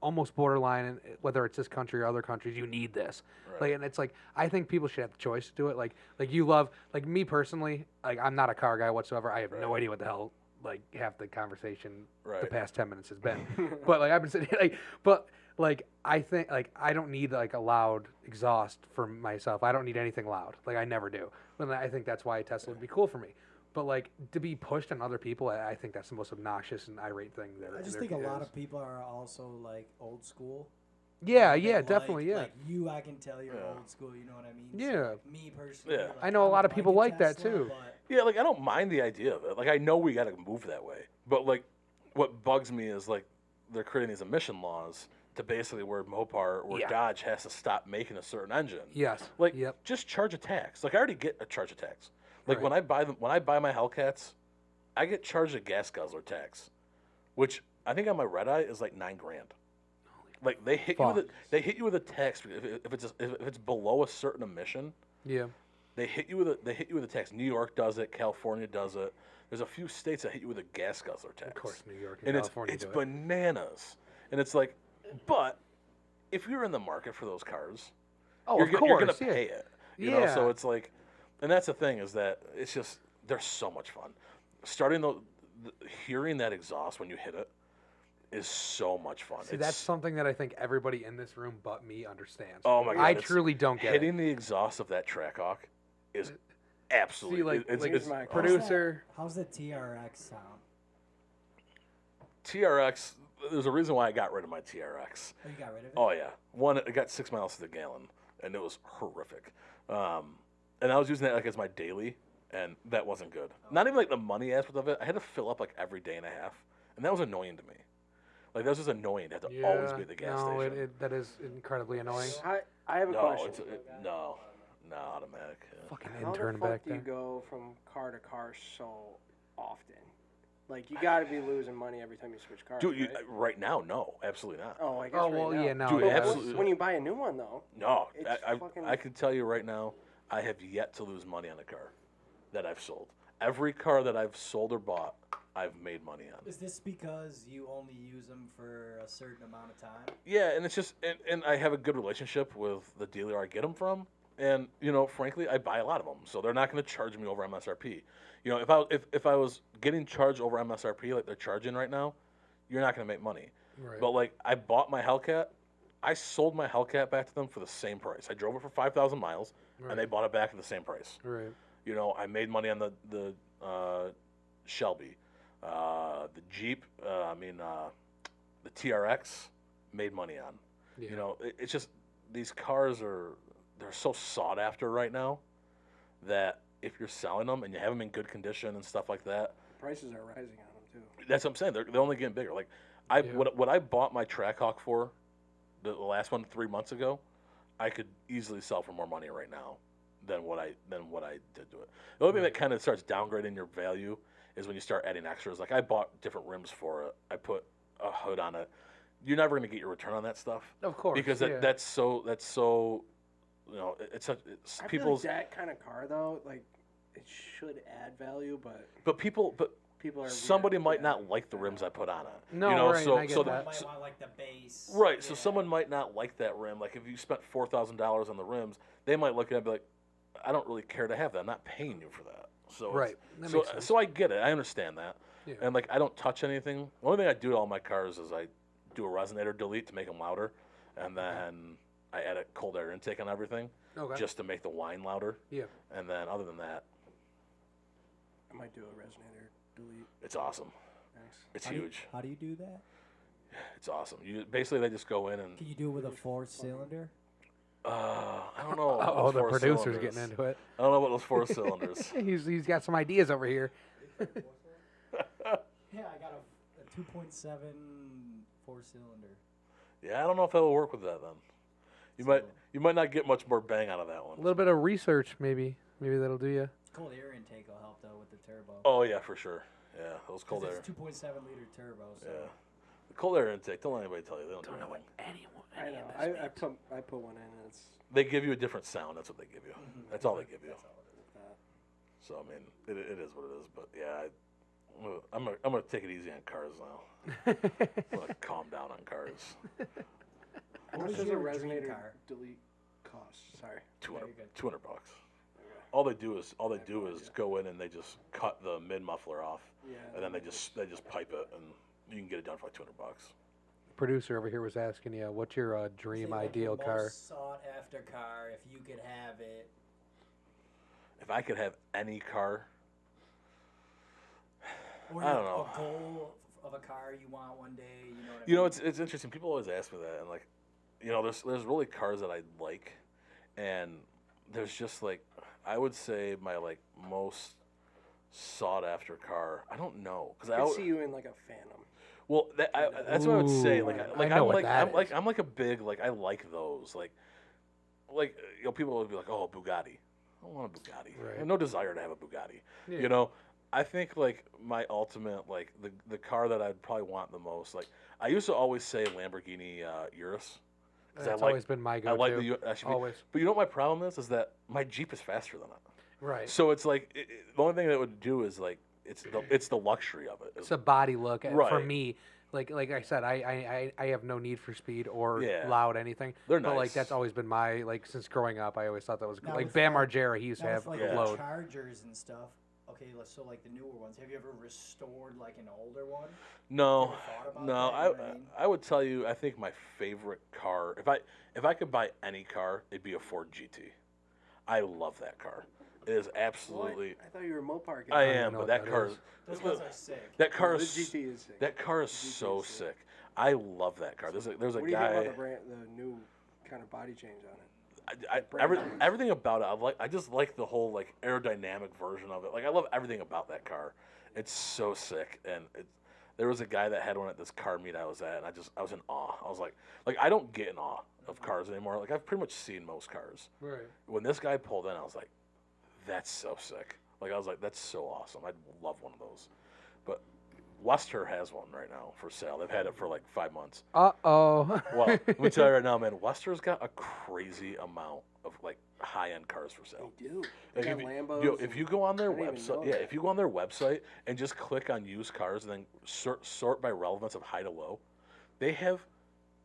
almost borderline. And whether it's this country or other countries, you need this. Right. Like, and it's like I think people should have the choice to do it. Like you love, like me personally, like I'm not a car guy whatsoever. I have no Right. idea what the hell like half the conversation the Right. past 10 minutes has been. But like I've been sitting like, but like I think like I don't need like a loud exhaust for myself. I don't need anything loud. Like I never do. And I think that's why a Tesla would be cool for me. But like to be pushed on other people, I think that's the most obnoxious and irate thing there. I just there think a lot is. of people are also like old school. Yeah, Like, yeah, like- definitely, yeah. Like you, I can tell you're Yeah. old school. You know what I mean? Yeah. like, me personally. Yeah. like, I know a lot of would people a like that, Tesla, too. but Yeah, like I don't mind the idea of it. Like I know we got to move that way, but like what bugs me is like they're creating these emission laws to basically where Mopar or Yeah. Dodge has to stop making a certain engine. Yes. Like Yep. just charge a tax. Like I already get a charge a tax. Like Right. when I buy my Hellcats, I get charged a gas guzzler tax, which I think on my red eye is like $9,000. Like they hit Fuck. they hit you with a tax if it's below a certain emission. Yeah. They hit you with a tax. New York does it. California does it. There's a few states that hit you with a gas guzzler tax. Of course, New York and, And California it's do it. bananas. And it's like, but if you're in the market for those cars, Oh, you're, of you're gonna course, yeah. pay it. You know, so Yeah. it's like, and that's the thing is that it's just they're so much fun. Starting hearing that exhaust when you hit it is so much fun. See, that's something that I think everybody in this room but me understands. Oh my God, I it's- truly don't get hitting it. the exhaust of that Trackhawk is absolutely. See, like, it's, like it's, my- producer. How's the TRX sound? TRX. There's a reason why I got rid of my TRX. Oh, you got rid of it? Oh yeah, one it got 6 miles to the gallon, and it was horrific. And I was using that like as my daily, and that wasn't good. Not even like the money aspect of it. I had to fill up like every day and a half, and that was annoying to me. Like that was just annoying to have to always be at the gas no, station. that is incredibly annoying. I have a no, question. no, automatic. Yeah. Fucking How intern the fuck back do you there. go from car to car so often? Like, you got to be losing money every time you switch cars, Dude, right? right now, no, absolutely not. Oh, I guess Oh, right well, now. yeah, no, Dude, But yeah. absolutely. when you buy a new one, though, No, It's fucking- I can tell you right now, I have yet to lose money on a car that I've sold. Every car that I've sold or bought, I've made money on. Is this because you only use them for a certain amount of time? Yeah, and it's just, and I have a good relationship with the dealer I get them from, and you know, frankly, I buy a lot of them, so they're not going to charge me over MSRP. You know, if I was getting charged over MSRP like they're charging right now, you're not going to make money. Right. But like, I bought my Hellcat, I sold my Hellcat back to them for the same price. I drove it for 5,000 miles, and they bought it back at the same price. Right. You know, I made money on the Shelby, the Jeep. The TRX made money on. Yeah. You know, it's just these cars they're so sought after right now that if you're selling them and you have them in good condition and stuff like that, Prices are rising on them too. that's what I'm saying. They're only getting bigger. Like what I bought my Trackhawk for, the last one 3 months ago, I could easily sell for more money right now than what I did to it. The only thing that kind of starts downgrading your value is when you start adding extras. Like I bought different rims for it. I put a hood on it. You're never going to get your return on that stuff. Of course. Because that's so you know, it's Feel like that kind of car though, like it should add value, but people are somebody weird. might not like the rims I put on it. No, you know, right, so I get so that. Might want like the base. right, so someone might not like that rim. Like if you spent $4,000 on the rims, they might look at it and be like, I don't really care to have that. I'm not paying you for that. So Right. That so makes sense. so I get it. I understand that. Yeah. And like I don't touch anything. The only thing I do to all my cars is I do a resonator delete to make them louder, and then I add a cold air intake on everything Okay. just to make the whine louder. Yeah. And then other than that, I might do a resonator delete. it's awesome. Nice. It's How do you- huge. How do you do that? It's awesome. You basically they just go in and Can you do it with a 4-cylinder? I don't know. what Oh, those the 4 producer's cylinders. getting into it. I don't know about those 4 cylinders. He's got some ideas over here. Yeah, I got a 2.7 4-cylinder. Yeah, I don't know if that'll work with that then. You might not get much more bang out of that A one. little bit of research, maybe that'll do you. Cold air intake will help though with the turbo. Oh yeah, for sure. Yeah, those cold 'Cause air. it's 2.7 liter turbo. So. Yeah, the cold air intake. Don't let anybody tell you they don't do anything. I know. I put one in and it's They give you a different sound. That's what they give you. That's all they give you. that. So I mean, it is what it is. But yeah, I'm gonna take it easy on cars now. I'm gonna calm down on cars. How much is does a your dream resonator car? delete cost? Sorry. 200 you're good. $200. All they do is go in and they just cut the mid muffler off, Yeah. and then they just pipe it, and you can get it done for like $200. Producer over here was asking you, what's your dream Say, like, ideal your car? Most sought after car, if you could have it. If I could have any car, Or I don't know. A goal of a car you want one day. You know what I You know, mean? it's interesting. People always ask me that, and like, you know, there's really cars that I like, and there's just like, I would say my like most sought after car. I don't know because I could see you in like a Phantom. well, that's what I would say. Ooh, Like, I know what that is. I'm like a big like I like those like you know people would be like, oh, Bugatti. I don't want a Bugatti. I Right. have no desire to have a Bugatti. Yeah. You know, I think like my ultimate like the car that I'd probably want the most. Like I used to always say Lamborghini Urus. That's always been my I go-to. like the SUV. Always. But you know what my problem is that my Jeep is faster than it. Right. So it's like the only thing that it would do is like it's the luxury of it. It's a body look for Right. me. Like I said, I have no need for speed or Yeah. loud anything. They're But like nice. that's always been my like since growing up. I always thought that was cool. Now Like with, Bam like- Margera, he used to Now have with, Yeah. like load. the Chargers and stuff. Okay, so like the newer ones. Have you ever restored like an older one? No, Ever thought about no. that? You know what I mean? I would tell you. I think my favorite car, if I could buy any car, it'd be a Ford GT. I love that car. It is absolutely. I thought you were a Mopar guy. I don't am, know but what that that car is. is. Those ones are sick. That car The is. GT is sick. That car is The GT so is sick. sick. I love that car. There's a What do you guy. think about the new kind of body change on it? Everything about it. I just like the whole like aerodynamic version of it. Like I love everything about that car. It's so sick, and there was a guy that had one at this car meet I was at, and I was in awe. I was like I don't get in awe of cars anymore. Like I've pretty much seen most cars. Right. When this guy pulled in, I was like, that's so sick. Like I was like, that's so awesome. I'd love one of those. But Wester has one right now for sale. They've had it for like 5 months. Uh-oh. Well, let me tell you right now, man, Wester's got a crazy amount of like high-end cars for sale. They do. Like, They got Lambos. if you go on their I didn't even know website, yeah, that. if you go on their website and just click on used cars and then sort by relevance of high to low, they have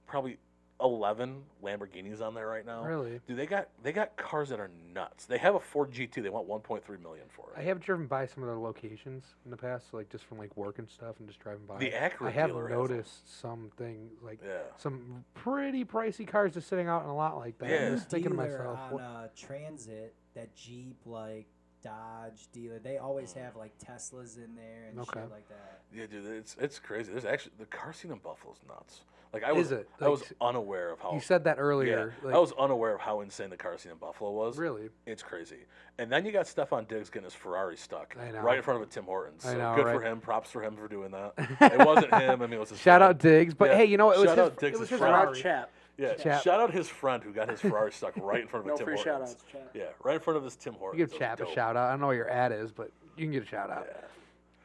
probably 11 Lamborghinis on there right now. Really? Dude, they got cars that are nuts. They have a Ford GT. They want 1.3 million for I it. have driven by some of their locations in the past, like just from like work and stuff, and just driving by. The Acura I have dealer has 'em. noticed something like Yeah. some pretty pricey cars just sitting out in a lot like that. Yeah. I'm just thinking to Dealer myself, on Transit, that Jeep, like Dodge dealer, they always have like Teslas in there and Okay. shit like that. Yeah, dude, it's crazy. There's actually the car scene in Buffalo's nuts. Like I was, Is it? I was Like, unaware of how. you said that earlier. Yeah, like, I was unaware of how insane the car scene in Buffalo was. really. It's crazy. And then you got Stefan Diggs getting his Ferrari stuck I know. right in front of a Tim Hortons. I So know, good right? for him. Props for him for doing that. It wasn't him. I mean, it was his Shout friend. out Diggs, but Yeah. hey, you know it was Shout his, out Diggs' it was his friend. Shout out Ferrari. Chap. Yeah, Chap. shout out his friend who got his Ferrari stuck right in front of No a Tim free shout Hortons. outs, Chap. Yeah, right in front of this Tim You Hortons. give It was Chap a dope. shout out. I don't know what your ad is, but you can get a shout out. Yeah.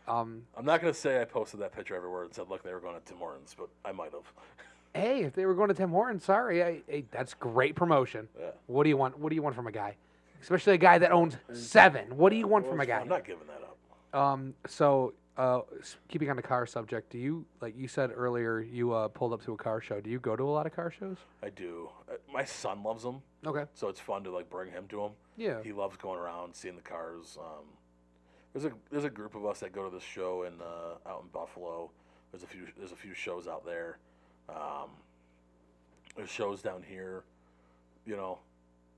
Um, I'm not gonna say I posted that picture everywhere and said, "Look, they were going to Tim Hortons," but I might have. hey, if they were going to Tim Hortons, sorry, that's great promotion. Yeah. What do you want? What do you want from a guy? Especially a guy that owns 7. What do you want from a guy? I'm not giving that up. So keeping on the car subject, do you like you said earlier you pulled up to a car show? Do you go to a lot of car shows? I do. My son loves them, Okay. so it's fun to like bring him to them. Yeah. He loves going around seeing the cars. There's a group of us that go to this show in out in Buffalo. There's a few shows out there. There's shows down here. You know,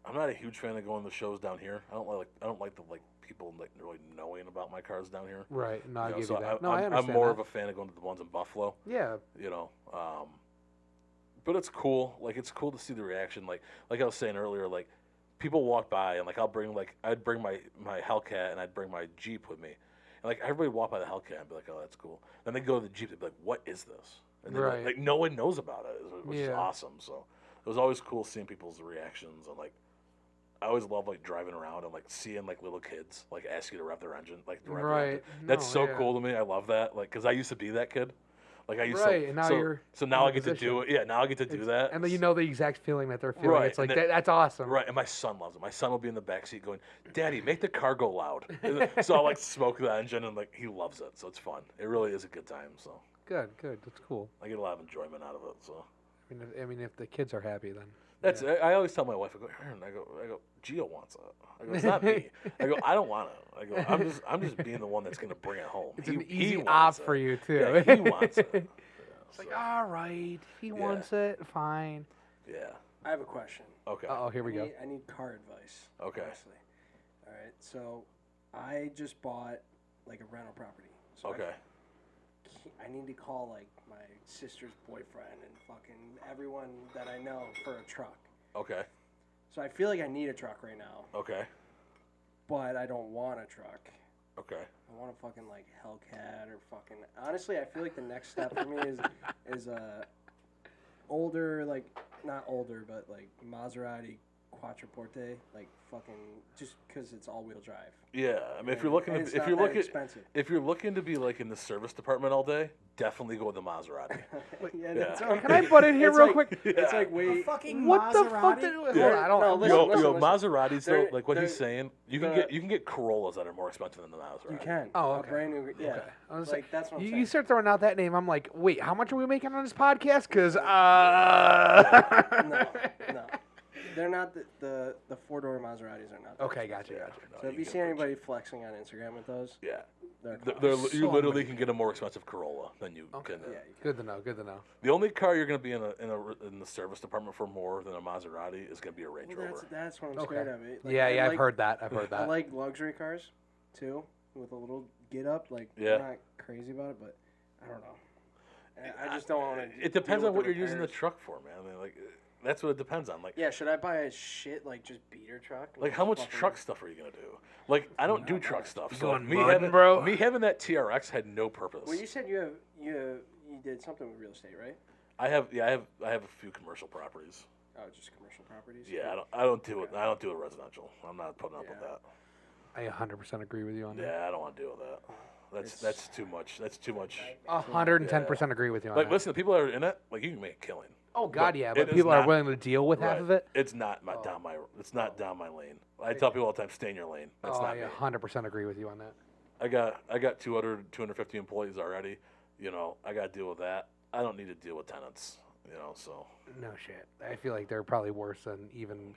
I'm not a huge fan of going to shows down here. I don't like the people like really knowing about my cars down here. Right. No, I You know, give so you that. No, I'm, I understand. I'm more that. of a fan of going to the ones in Buffalo. Yeah. You know, but it's cool. Like it's cool to see the reaction. Like I was saying earlier, like people walk by and like I'd bring my Hellcat and I'd bring my Jeep with me, and like everybody would walk by the Hellcat and be like, oh, that's cool. Then they go to the Jeep and be like, what is this? And they're Right. like no one knows about it, which is Yeah. awesome. So it was always cool seeing people's reactions and like. I always love like driving around and like seeing like little kids like ask you to rev their engine, like to rev their Right. engine. That's No, so yeah. cool to me. I love that, like because I used to be that kid. Like I used Right, to. and now so, you're so now in I get to do it. Yeah, now I get to do that. And then you know the exact feeling that they're feeling. Right, It's like and then- that's awesome. Right, and my son loves it. My son will be in the back seat going, "Daddy, make the car go loud." So I like smoke the engine, and like he loves it. So it's fun. It really is a good time. So Good. That's cool. I get a lot of enjoyment out of it. So I mean, if the kids are happy, then that's. yeah. I always tell my wife, I go, Aaron, I go, Gio wants it. I go, it's not me. I go, I don't want it. I go, I'm just being the one that's gonna bring it home. It's He- an he easy op wants for it. you too. Yeah, he wants it. Yeah, It's like, so, all right, if he wants it, fine. yeah. I have a question. Okay. Oh, here we go. I need car advice. Okay. Honestly. All right. So I just bought like a rental property. So Okay. I need to call like my sister's boyfriend and fucking everyone that I know for a truck. Okay. So I feel like I need a truck right now, Okay. but I don't want a truck. Okay. I want a fucking like Hellcat or fucking. Honestly, I feel like the next step for me is a older, like not older, but like Maserati Quattroporte, like fucking just because it's all-wheel drive. Yeah, I mean, if you're looking, And it's if not you're that looking, expensive. if you're looking to be like in the service department all day, definitely go with the Maserati. Yeah, that's what I'm Can I thinking. butt in here It's real like- quick? It's like A wait. fucking What the Maserati? fuck? Hold Yeah. on, I don't. No, listen, Maseratis though, They're- like what he's they're- saying, you can get Corollas that are more expensive than the Maserati. You can. Oh, A okay. brand new. Yeah. Okay. I was Like that's what I'm you saying. start throwing out that name, I'm like, wait, how much are we making on this podcast? Because No. They're not the 4-door Maseratis are not. that Okay, expensive. gotcha. No, So if you get see rich. anybody flexing on Instagram with those, Yeah, they're you So literally many. can get a more expensive Corolla than you Okay. can. yeah. You can. Good to know. Good to know. The only car you're going to be in the service department for more than a Maserati is going to be a Range Well, Rover. that's what I'm Okay. scared of. Like, Yeah, I I've like- heard that. I've heard I that. like luxury cars too, with a little get up. Like Yeah. I'm not crazy about it, but I don't know. I just don't want to. It depends on what you're using the truck for, man. I mean, like that's what it depends on. Like, Yeah, should I buy a shit like just beater truck? like how much truck stuff are you gonna do? Like, I don't do truck stuff. So going me mudding, having bro? me having that TRX had no purpose. Well, you said you did something with real estate, right? I have a few commercial properties. Oh, just commercial properties. Yeah, I don't do it. I don't do it residential. I'm not putting up with Yeah. that. I 100% agree with you on that. Yeah, I don't want to deal with that. That's too much. That's too much. 110% agree with you on Like, that. listen, the people that are in it, like you can make a killing. Oh God, but yeah, it but is people are not- willing to deal with half Right. of it. It's not down my. It's not down my lane. I tell people all the time, stay in your lane. That's Oh, not I me. 100% agree with you on that. I got 250 employees already. You know, I got to deal with that. I don't need to deal with tenants. You know, so No shit. I feel like they're probably worse than even.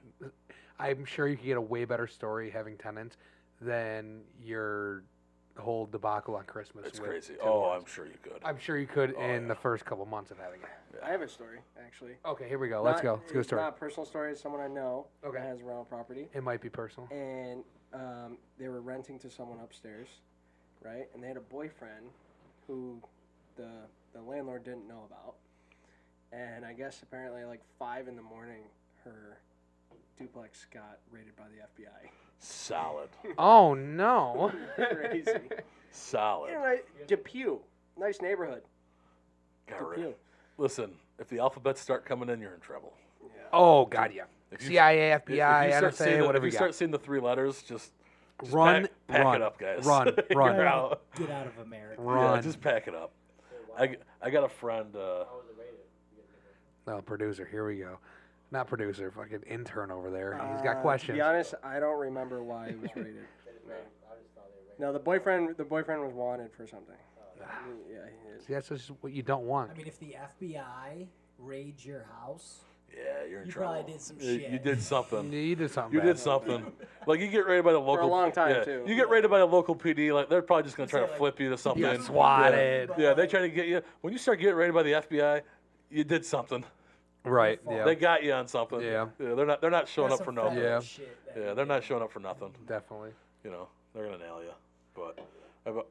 I'm sure you could get a way better story having tenants than your whole debacle on Christmas. it's with crazy. Tim Oh, Hortons. I'm sure you could. I'm sure you could Oh, in yeah. the first couple months of having it. I have a story actually. Okay, here we go. Let's go. Let's go. It's Story. not a personal story. It's someone I know Okay. that has rental property, It might be personal. and they were renting to someone upstairs, right? And they had a boyfriend who the landlord didn't know about, and I guess apparently like 5 a.m, her duplex got raided by the FBI. Solid. Oh no. Crazy. Solid. Yeah, right. Depew, nice neighborhood. Got Depew. rid- Listen, if the alphabets start coming in, you're in trouble. Yeah. Oh god, yeah. If you- CIA, If FBI, you start seeing NSA, the, whatever if you you got. start seeing the 3 letters, just Run, pack run, it up, guys. run, run. You're out. Get out of America. Run. Yeah, just pack it up. I got a friend. No, producer. Here we go. Not producer. Fucking intern over there. He's got To questions. be honest, I don't remember why it was raided. No, the boyfriend was wanted for something. Yeah, he is. See, that's just what you don't want. I mean, if the FBI raids your house, Yeah, you're in You trouble. probably did some You shit. did something. You did something. You bad. did something. Like you get raided by the local. long time, yeah, too. You get raided by the local PD. Like they're probably just gonna try to say, like, flip you to something. got swatted. Yeah, they try to get you. When you start getting raided by the FBI, you did something. Right. Fault. Yeah. They got you on something. Yeah. They're not showing that's up for some nothing. federal Yeah. shit that Yeah, you they're did. not showing up for nothing. Definitely. You know, they're gonna nail you. But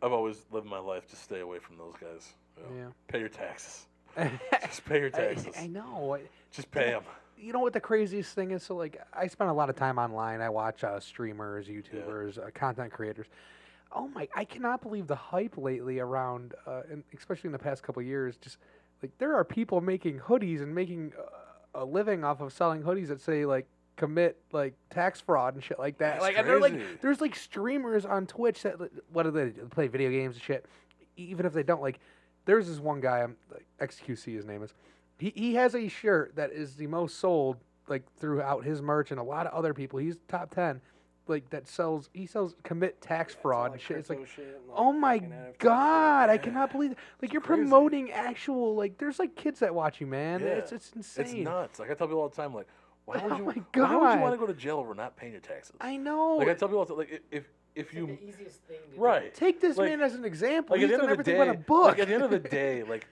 I've always lived my life to stay away from those guys. You know, Yeah. Pay your taxes. Just pay your taxes. I know. Just pay them. You know what the craziest thing is? So, like, I spend a lot of time online. I watch streamers, YouTubers, content creators. Oh my! I cannot believe the hype lately around, and especially in the past couple of years. Just like there are people making hoodies and making a living off of selling hoodies that say like commit like tax fraud and shit like that. That's Like, and they're crazy. like, there's like streamers on Twitch that what do they do? Play video games and shit. Even if they don't, like, there's this one guy, like, XQC, his name is. He has a shirt that is the most sold like throughout his merch and a lot of other people. He's top 10, like that sells. He sells commit tax fraud and shit. It's like, crypto shit and, oh my fucking NFT god, I Yeah. cannot believe it. Like you're Crazy. promoting actual like. There's like kids that watch you, man. Yeah. It's It's insane. nuts. Like I tell people all the time, like, why would Oh you? my Why would God. you want to go to jail over not paying your taxes? I know. Like I tell people all the time, like if It's you like the easiest thing to right. Take this like- man as an example. Like He's at the done end of the everything day, but a book. like at the end of the day, like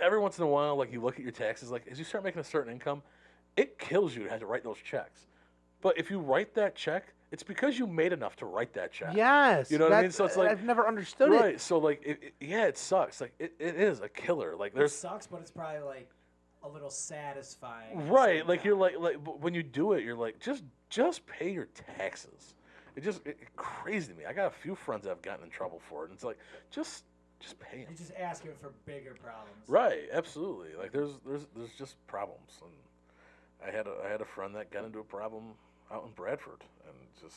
every once in a while, like you look at your taxes, like as you start making a certain income, it kills you to have to write those checks. But if you write that check, it's because you made enough to write that check. Yes. You know what I mean? that's- So it's like- I've never understood Right. it. So like, yeah, it sucks. Like it is a killer. Like It there's sucks, but it's probably like a little satisfying. at the right. same Like you're time. like but when you do it, you're like just pay your taxes. It crazy to me. I got a few friends that have gotten in trouble for it, and it's like just pay them. You're just asking for bigger problems. Right, absolutely. Like there's just problems, and I had a friend that got into a problem out in Bradford, and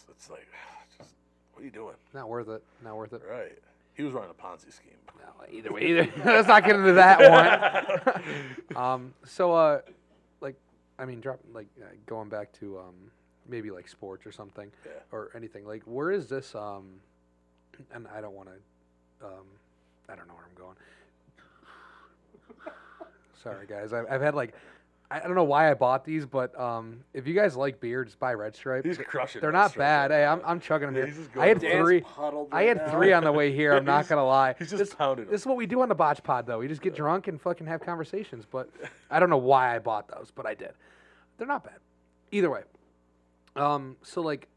it's like, just what are you doing? Not worth it. Not worth it. Right. He was running a Ponzi scheme. No, either way, let's not get into that one. So, like, I mean, going back to maybe like sports or something, Yeah. or anything. Like, where is this? And I don't want to. I don't know where I'm going. Sorry, guys. I've had like. I don't know why I bought these, but if you guys like beer, just buy Red Stripe. He's crushing. They're Red not Stripe bad. right Hey, now. I'm chugging them Yeah, here. he's just I had going Dan's three. puddled I right had now. 3 on the way here. I'm not gonna lie. He's just pounding This is what we do on the Botch Pod, though. We just get drunk and fucking have conversations. But I don't know why I bought those, but I did. They're not bad. Either way. So like,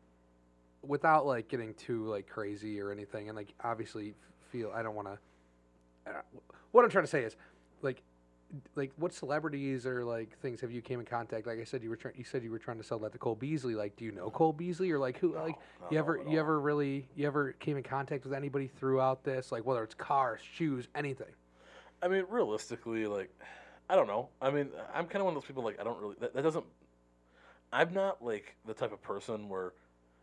without like getting too like crazy or anything, and like obviously feel I don't want to. What I'm trying to say is, like what celebrities or like things have you came in contact? Like I said, you said you were trying to sell that to Cole Beasley. Like, do you know Cole Beasley or like who? No, Like not you at all. you ever came in contact with anybody throughout this? Like whether it's cars, shoes, anything. I mean, realistically, like, I don't know. I mean, I'm kind of one of those people, like, I don't really, that doesn't, I'm not, like, the type of person where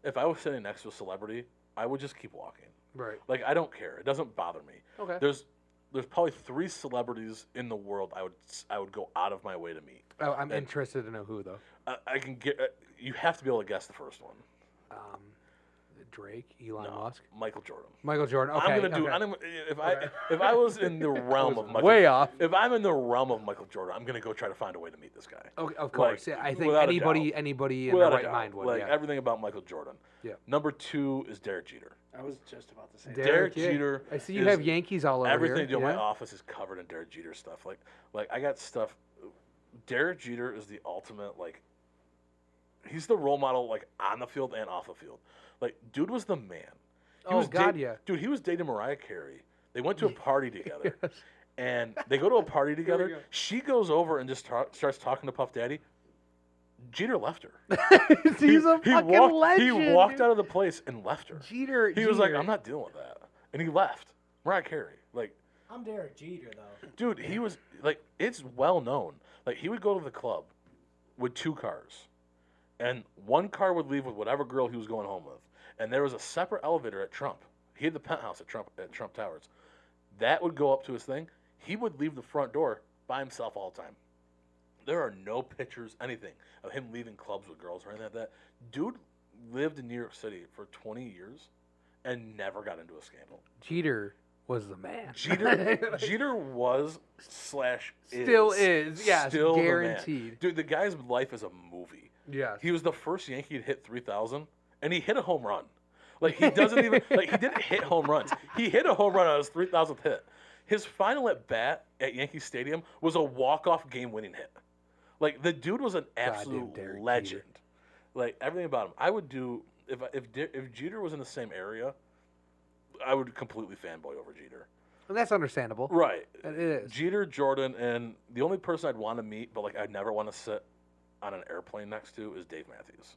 if I was sitting next to a celebrity, I would just keep walking. Right. Like, I don't care. It doesn't bother me. Okay. There's probably 3 celebrities in the world I would go out of my way to meet. Oh, I'm And- interested to know who though. I can get, you have to be able to guess the first one. Um, Drake, Elon No, Musk, Michael Jordan. Michael Jordan. Okay, I'm gonna do. okay. If I was in the realm of Michael, way off. If I'm in the realm of Michael Jordan, I'm gonna go try to find a way to meet this guy. Okay, of course. Like, Yeah, I think without a anybody doubt. in Without their a right doubt. mind would. Like Yeah. everything about Michael Jordan. Yeah. Number 2 is Derek Jeter. I was just about to say. Derek yeah. Jeter I see you is have Yankees all over Everything here. my yeah. office is covered in Derek Jeter stuff. Like I got stuff. Derek Jeter is the ultimate like. He's the role model like on the field and off the field. Like dude was the man. He Oh, was God, yeah. Dude, he was dating Mariah Carey. They went to a party together. Yes. And they go to a party we together. go. She goes over and just starts talking to Puff Daddy. Jeter left her. He's a fucking legend. He walked dude. out of the place and left her. Jeter. He was like, I'm not dealing with that. And he left. Mariah Carey. Like, I'm Derek Jeter though. dude, he was like, it's well known. Like, he would go to the club with 2 cars. And one car would leave with whatever girl he was going home with. And there was a separate elevator at Trump. He had the penthouse at Trump Towers. That would go up to his thing. He would leave the front door by himself all the time. There are no pictures, anything, of him leaving clubs with girls or anything like that. Dude lived in New York City for 20 years and never got into a scandal. Jeter was the man. Jeter was / Still is. Yes, still the man. guaranteed. Dude, the guy's life is a movie. Yes. He was the first Yankee to hit 3,000, and he hit a home run. Like, he doesn't even, like, he didn't hit home runs. He hit a home run on his 3,000th hit. His final at bat at Yankee Stadium was a walk-off game-winning hit. Like, the dude was an absolute Derek legend. Like, everything about him. I would do, if Jeter was in the same area, I would completely fanboy over Jeter. And that's understandable. Right. It is. Jeter, Jordan, and the only person I'd want to meet, but, like, I'd never want to sit on an airplane next to is Dave Matthews.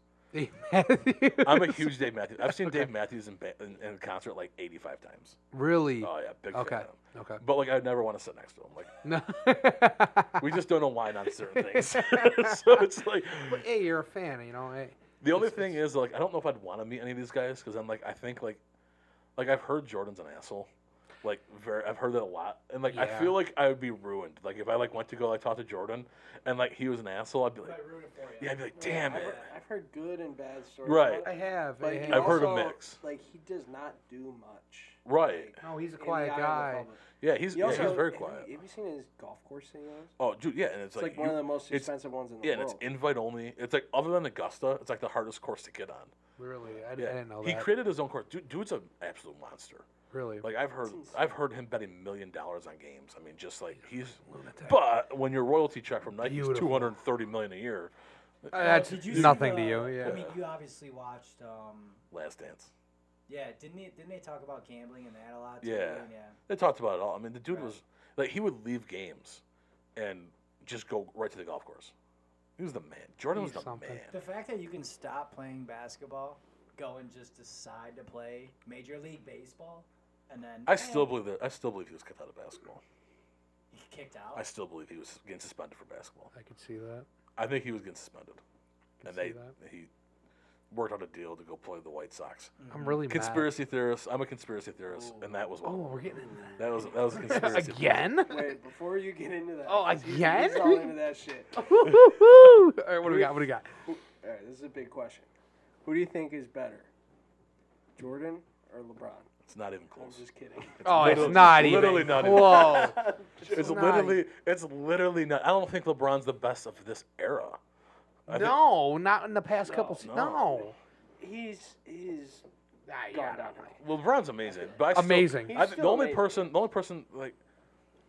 I'm a huge Dave Matthews. I've seen Dave Matthews in concert like 85 times. Really? Oh yeah, big Okay. fan of him. Okay. But like I'd never want to sit next to him. Like No. we just don't align on certain things. So it's like But, hey, you're a fan, you know. Hey. the only thing is like I don't know if I'd want to meet any of these guys because I'm like I think like I've heard Jordan's an asshole. Like I've heard that a lot, and like I Yeah. feel like I would be ruined. Like if I like went to go like talk to Jordan, and like he was an asshole, I'd be like, yeah, I'd be like, damn it. I've heard good and bad stories. Right. about I it, have. but I he have. I've heard a also, mix. Like he does not do much. Right. Like, No, he's a in the quiet eye of the guy. public. Yeah, he's He also, very have quiet. You seen his golf course thing? He owns? Oh, dude, yeah, and It's like one of the most expensive ones in the Yeah, and world. it's invite only. It's like other than Augusta, it's like the hardest course to get on. Really? I Yeah. didn't know He that. created his own course. Dude's an absolute monster. Really? Like I've heard him betting $1 million on games. I mean, just like he's. Lunatic. But when your royalty check from Nike is Beautiful. $230 million a year, That's Did you see nothing the- to you. Yeah. I mean, you obviously watched. Last Dance. Yeah, didn't they talk about gambling and that a lot? Too? Yeah. Yeah. They talked about it all. I mean, the dude Right. was like he would leave games, and just go right to the golf course. He was the man. Jordan was He's the something. man. The fact that you can stop playing basketball, go and just decide to play Major League Baseball, and then I still believe that. I still believe he was kicked out of basketball. he kicked out. I still believe he was getting suspended for basketball. I could see that. I think he was getting suspended, and see that. he worked out a deal to go play the White Sox. I'm really Conspiracy theorist. I'm a conspiracy theorist, and that was mad. one. Oh, of we're them. getting into that. That was a conspiracy. Again? Wait, before you get into that. Oh, 'cause again? He's all into that shit. All All right, what do we got? What do we got? right, this is a big question. Who do you think is better, Jordan or LeBron? It's not even I'm close. just kidding. Oh, it's literally- not literally even not even- close. It's not literally not. I don't think LeBron's the best of this era. I think- No, not in the past couple. no. No. He's Nah, gone yeah, down. LeBron's amazing, but I still, Amazing. He's the still only amazing. person like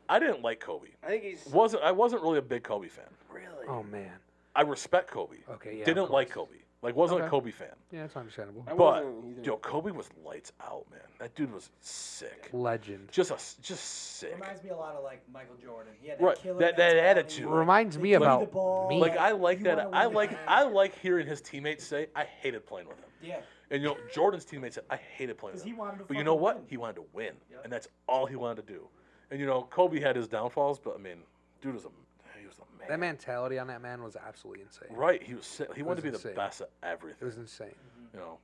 I didn't like Kobe. I think he's I wasn't really a big Kobe fan. really. Oh man. I respect Kobe. Okay, yeah. of Didn't like course. Kobe. Like wasn't a Okay. Kobe fan. Yeah, it's understandable. I But wasn't either. yo, Kobe was lights out, man. That dude was sick. Legend. Just sick. Reminds me a lot of like Michael Jordan. He had that Right, killer that mentality. attitude. Reminds They me give you about the ball, me. Like I like you that. wanna I win the like game. I like hearing his teammates say, "I hated playing with him." Yeah. And you know, Jordan's teammates said, "I hated playing with 'Cause he him." wanted to But you know fucking what? win. He wanted to win, Yep. and that's all he wanted to do. And you know, Kobe had his downfalls, but I mean, dude was he was the man. That mentality on that man was absolutely insane. Right? He was sick. He wanted to be was the insane. best at It everything. was insane. You know.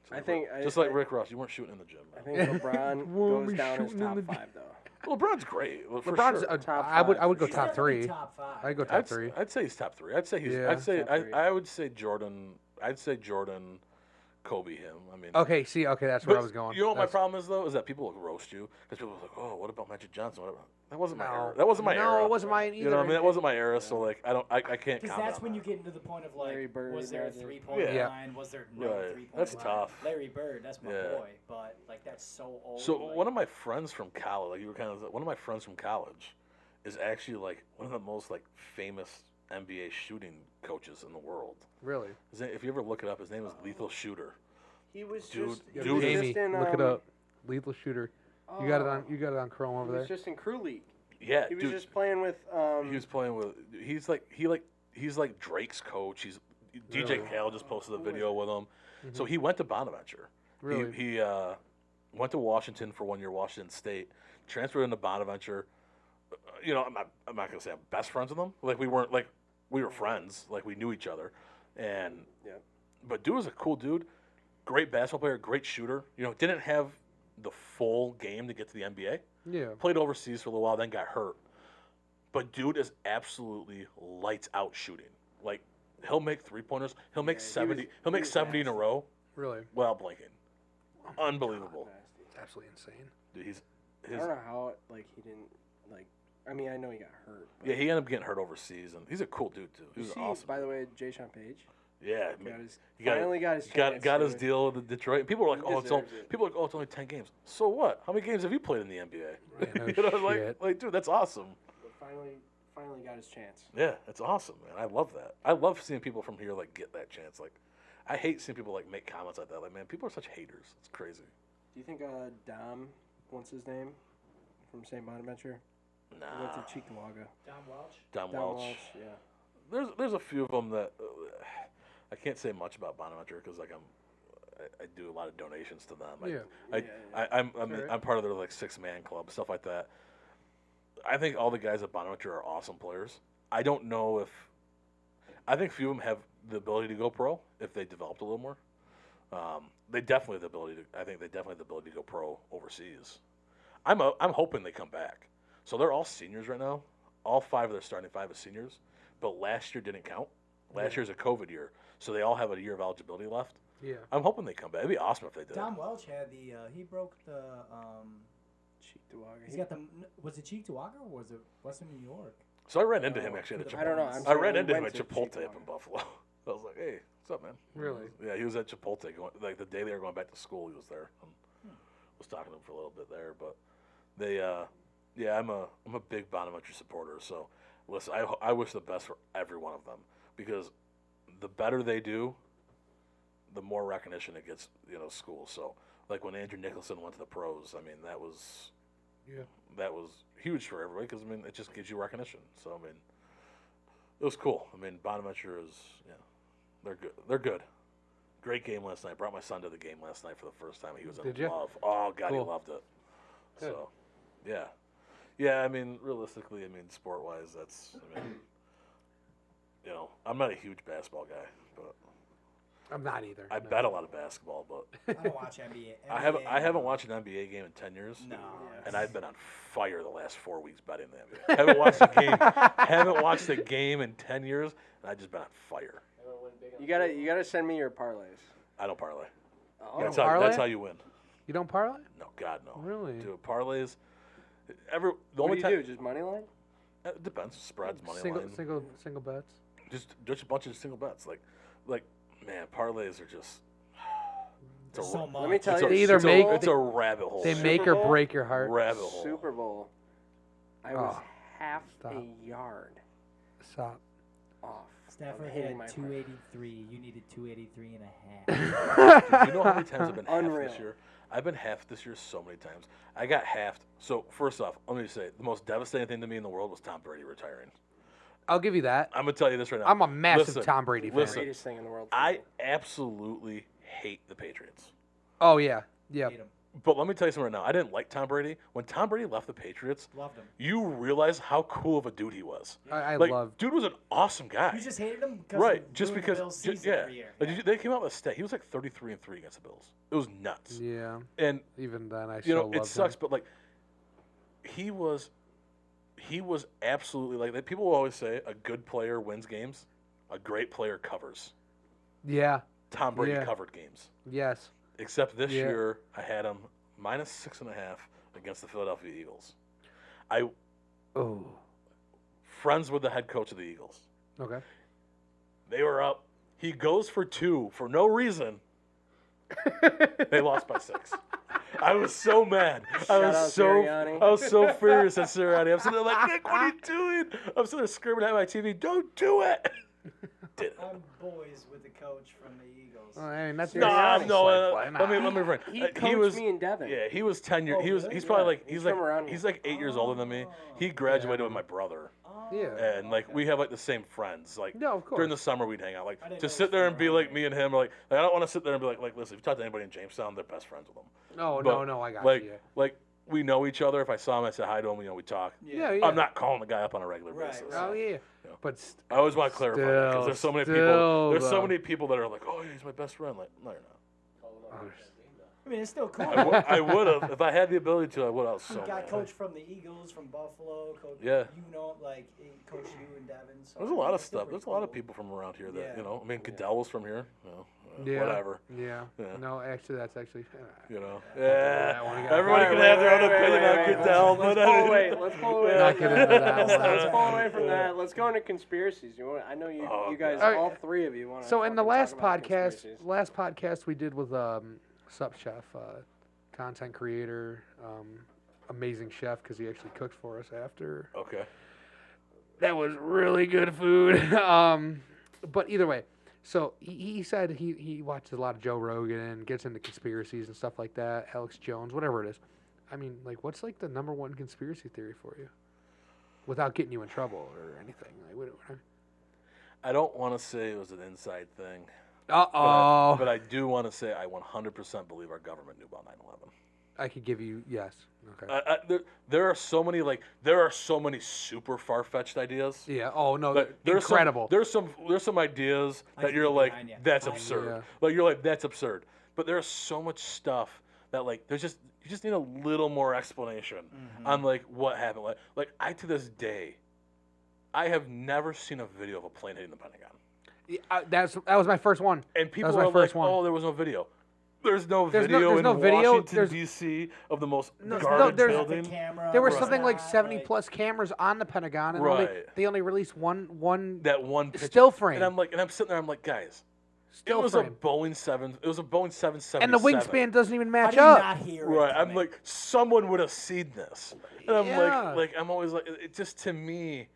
So I think just like Rick Ross, you weren't shooting in the gym. I Man. think LeBron We'll goes be down as shooting in top the 5 though. Well, LeBron's great. Well, for LeBron's. sure. Top I would five. go He's top definitely 3. Top 5. I'd go top 3. I'd say he's top 3. I'd say he's. Yeah. I'd say Top three. I would say Jordan. I'd say Jordan, Kobe him. I mean, Okay, that's where I but was going. You know what my That's- problem is though, is that people will roast you because people are like, oh, what about Magic Johnson? What about... That wasn't my No. era. That wasn't my era. No, it wasn't mine either. You know what I mean? That wasn't my era. So like, I can't. Because comment that's on when that. you get into the point of like, Larry Bird, was there a Magic. 3-point Yeah. line? Was there no Right. 3-point That's line? tough. Larry Bird, that's my Yeah. boy. But like, that's so old. So like, one of my friends from college, like you were kind of one of my friends from college, is actually like one of the most like famous NBA shooting coaches in the world. Really? If you ever look it up, his name is Lethal Shooter. He was Dude, just he dude, was Jamie, just in, look it up. Lethal Shooter. You got it on. oh, You got it on Chrome He over was there. just in Crew League. Yeah, He was dude. just playing with. He was playing with. He's like Drake's coach. DJ Really? Khaled just posted a Who is video with him. Mhm. So he went to Bonaventure. Really? He went to Washington for 1 year, Washington State. Transferred into Bonaventure. You know, I'm not gonna say I'm best friends with him. Like we weren't like we were friends. Like we knew each other. And Yeah. but dude was a cool dude. Great basketball player. Great shooter. You know, didn't have the full game to get to the NBA. Yeah. Played overseas for a little while, then got hurt. But dude is absolutely lights out shooting. Like he'll make 3-pointers. He'll make Yeah, he 70. was- He'll he make was 70 in a nasty. row Really? without blinking. Unbelievable. Nasty. It's absolutely insane. Dude, I don't know how like he didn't like. I mean, I know he got hurt. But yeah, he ended up getting hurt overseas, and he's a cool dude too. You He's see, awesome. by the way, Jay Sean Page Yeah, he got- finally got his got chance. his dude. deal with Detroit. And people were like, He "Oh, it's only, deserves it. people are like, oh, it's only 10 games." So what? How many games have you played in the NBA? Yeah, no you know, shit. like, dude, that's awesome. But finally got his chance. Yeah, it's awesome, man. I love that. I love seeing people from here like get that chance. Like, I hate seeing people like make comments like that. Like, man, people are such haters. It's crazy. Do you think Dom, what's his name, from St. Bonaventure, he went Nah, to Cheektowaga? Don Welch. Don Don Welch. Yeah. There's a few of them that I can't say much about Bonaventure because like I do a lot of donations to them. Yeah. I'm alright. I'm part of their like 6-man club, stuff like that. I think all the guys at Bonaventure are awesome players. I don't know if I think few of them have the ability to go pro if they developed a little more. They definitely have the ability to. I think they definitely have the ability to go pro overseas. I'm hoping they come back. So they're all seniors right now. All 5 of their starting 5 is seniors, but last year didn't count. Last year's a COVID year, so they all have a year of eligibility left. Yeah. I'm hoping they come back. It'd be awesome if they did. Don Welch had the he broke the Cheektowaga. he's got the was it Cheektowaga or was it Western New York? So I ran into him actually at for Chipotle. I don't know. I'm I saying ran he into him went at to Chipotle up Cheektowaga. in Buffalo. I was like, "Hey, what's up, man?" Really? Yeah, he was at Chipotle. Like the day they were going back to school, he was there. Was talking to him for a little bit there, but they, yeah, I'm a big Bonaventure supporter. So listen, I wish the best for every one of them because the better they do, the more recognition it gets, schools. So like when Andrew Nicholson went to the pros, I mean that was huge for everybody because I mean it just gives you recognition. So I mean it was cool. I mean Bonaventure is they're good. They're good. Great game last night. Brought my son to the game last night for the first time. He was in Did ya? love. Oh God, he Cool. loved it. Good. So yeah. I mean realistically, sport wise, that's I'm not a huge basketball guy, but I'm not either. I no. bet a lot of basketball, but I don't watch NBA. I haven't watched an NBA game in 10 years. No. And I've been on fire the last 4 weeks betting the NBA. Haven't watched a game in 10 years, and I've just been on fire. You gotta send me your parlays. I don't parlay. Oh, That's parlay? how you win. You don't parlay? No, God no. Really? Dude, parlays. The what only do you time do? Just money line? It depends. Spreads, money Single, line. single bets. Just a bunch of single bets. Like man, parlays are just. It's a, So much. Let me tell it's you. a, They either it's a- make- it's a rabbit hole. They man. make or Bowl? break your heart. rabbit hole. Super Bowl. I was Oh, half stop. a yard Stop. off. Stafford of hitting my had parlay. 283. You needed 283 and a half. Dude, you know how many times I've been half Unreal. this year? I've been half this year so many times. I got halved. So first off, let me just say the most devastating thing to me in the world was Tom Brady retiring. I'll give you that. I'm gonna tell you this right now. I'm a massive Listen, Tom Brady fan. listen. Greatest thing in the world. for I me. absolutely hate the Patriots. Oh yeah, yeah. Hate him. But let me tell you something right now. I didn't like Tom Brady. When Tom Brady left the Patriots, Loved him. you realize how cool of a dude he was. I Like, love. dude was an awesome guy. You just hated him because Right, he just ruined because, the Bills ju- season yeah. every year. Like, they came out with a stat. He was like 33-3 against the Bills. It was nuts. Yeah. And Even then, I you still know, love it sucks, but like, he was absolutely like people will always say a good player wins games, a great player covers. Yeah. Tom Brady Yeah. covered games. Yes. Except this Yeah. year, I had him minus 6.5 against the Philadelphia Eagles. Oh. Friends with the head coach of the Eagles. Okay. They were up. He goes for 2 for no reason. They lost by 6. I was so mad. Shout out Sirianni. I was so furious at Sirianni. I'm sitting there like, Nick, what are you doing? I'm sitting there screaming at my TV, don't do it. Did it. I'm boys with the coach from the Eagles. Well, I mean, that's No, Sirianni's no. lifeline. Let me refrain. He coached was me and Devin. Yeah, he was 10 years. Oh, He's really? probably Yeah, like he's from around he's here. like 8 years older than me. He graduated with my brother. Yeah. And like we have like the same friends. Like Yeah, of course. during the summer we'd hang out. Like I didn't to know sit you there and were be around like there. me and him. Like I don't want to sit there and be like listen. If you talk to anybody in Jamestown, they're best friends with them. No, But, no, I got like you. like we know each other. If I saw him, I said hi to him. We talk. Yeah, yeah. I'm not calling the guy up on a regular Right, basis. Oh yeah. Yeah. But I always want to clarify that because there's so many people. Still, There's so though. many people that are like, oh, he's my best friend. Like, no, you're not. I mean, it's still cool. I would have if I had the ability to. I would. I was He so got mad. coached from the Eagles, from Buffalo. Yeah. Like he coached you and Devin. So There's a lot of it's still stuff. pretty There's a lot of cool. people from around here that Yeah. I mean, Goodell was from here. Yeah. Whatever. Yeah. Yeah. No, actually, that's actually. Yeah. one again. Everybody can have their own opinion on Goodell, but Let's pull away. Let's pull away. Not get into that one. Let's pull away from that. Let's go into conspiracies. I know you. Oh, You guys, God. all three of you want to. So in the last podcast we did with Sup Chef, content creator, amazing chef because he actually cooked for us after. Okay. That was really good food. But either way, so he said he watches a lot of Joe Rogan, gets into conspiracies and stuff like that, Alex Jones, whatever it is. I mean, like, what's like the number one conspiracy theory for you? Without getting you in trouble or anything. Like, what? I don't want to say it was an inside thing. Uh-oh. But I do want to say I 100% believe our government knew about 9/11. I could give you, yes. Okay. There are so many super far-fetched ideas. Yeah. Oh, no. Like, Incredible. There's some ideas I that can you're get like, behind you. that's I- absurd. Yeah. Like you're like, that's absurd. But there's so much stuff that like you just need a little more explanation on like what happened. Like I to this day, I have never seen a video of a plane hitting the Pentagon. Yeah, that was my first one. And people was my are like, first one. oh, there was no video. There's no There's video no in video. Washington, There's- D.C. of the most No, guarded there's- building. There was Right. something like 70 Like- plus cameras on the Pentagon, and Right. they only released one That one picture. still frame. And I'm sitting there, I'm like, guys, still it was frame. a Boeing 777. And the wingspan doesn't even How match do you up. not hear it Right, I'm coming? like, someone would have seen this, and I'm Yeah. like, I'm always like, it just to me,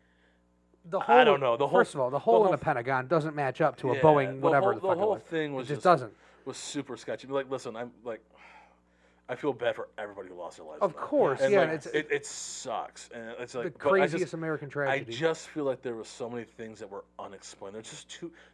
The whole, I don't know, first of all, the hole in whole- the Pentagon doesn't match up to a yeah, Boeing, whatever The the fuck whole it was. thing was It just doesn't. was super sketchy. Like, listen, I'm like, I feel bad for everybody who lost their lives. Of in that. course, and yeah, like, and it's it sucks, and it's like the but I craziest just- American I tragedy. just feel like there was so many things that were unexplained.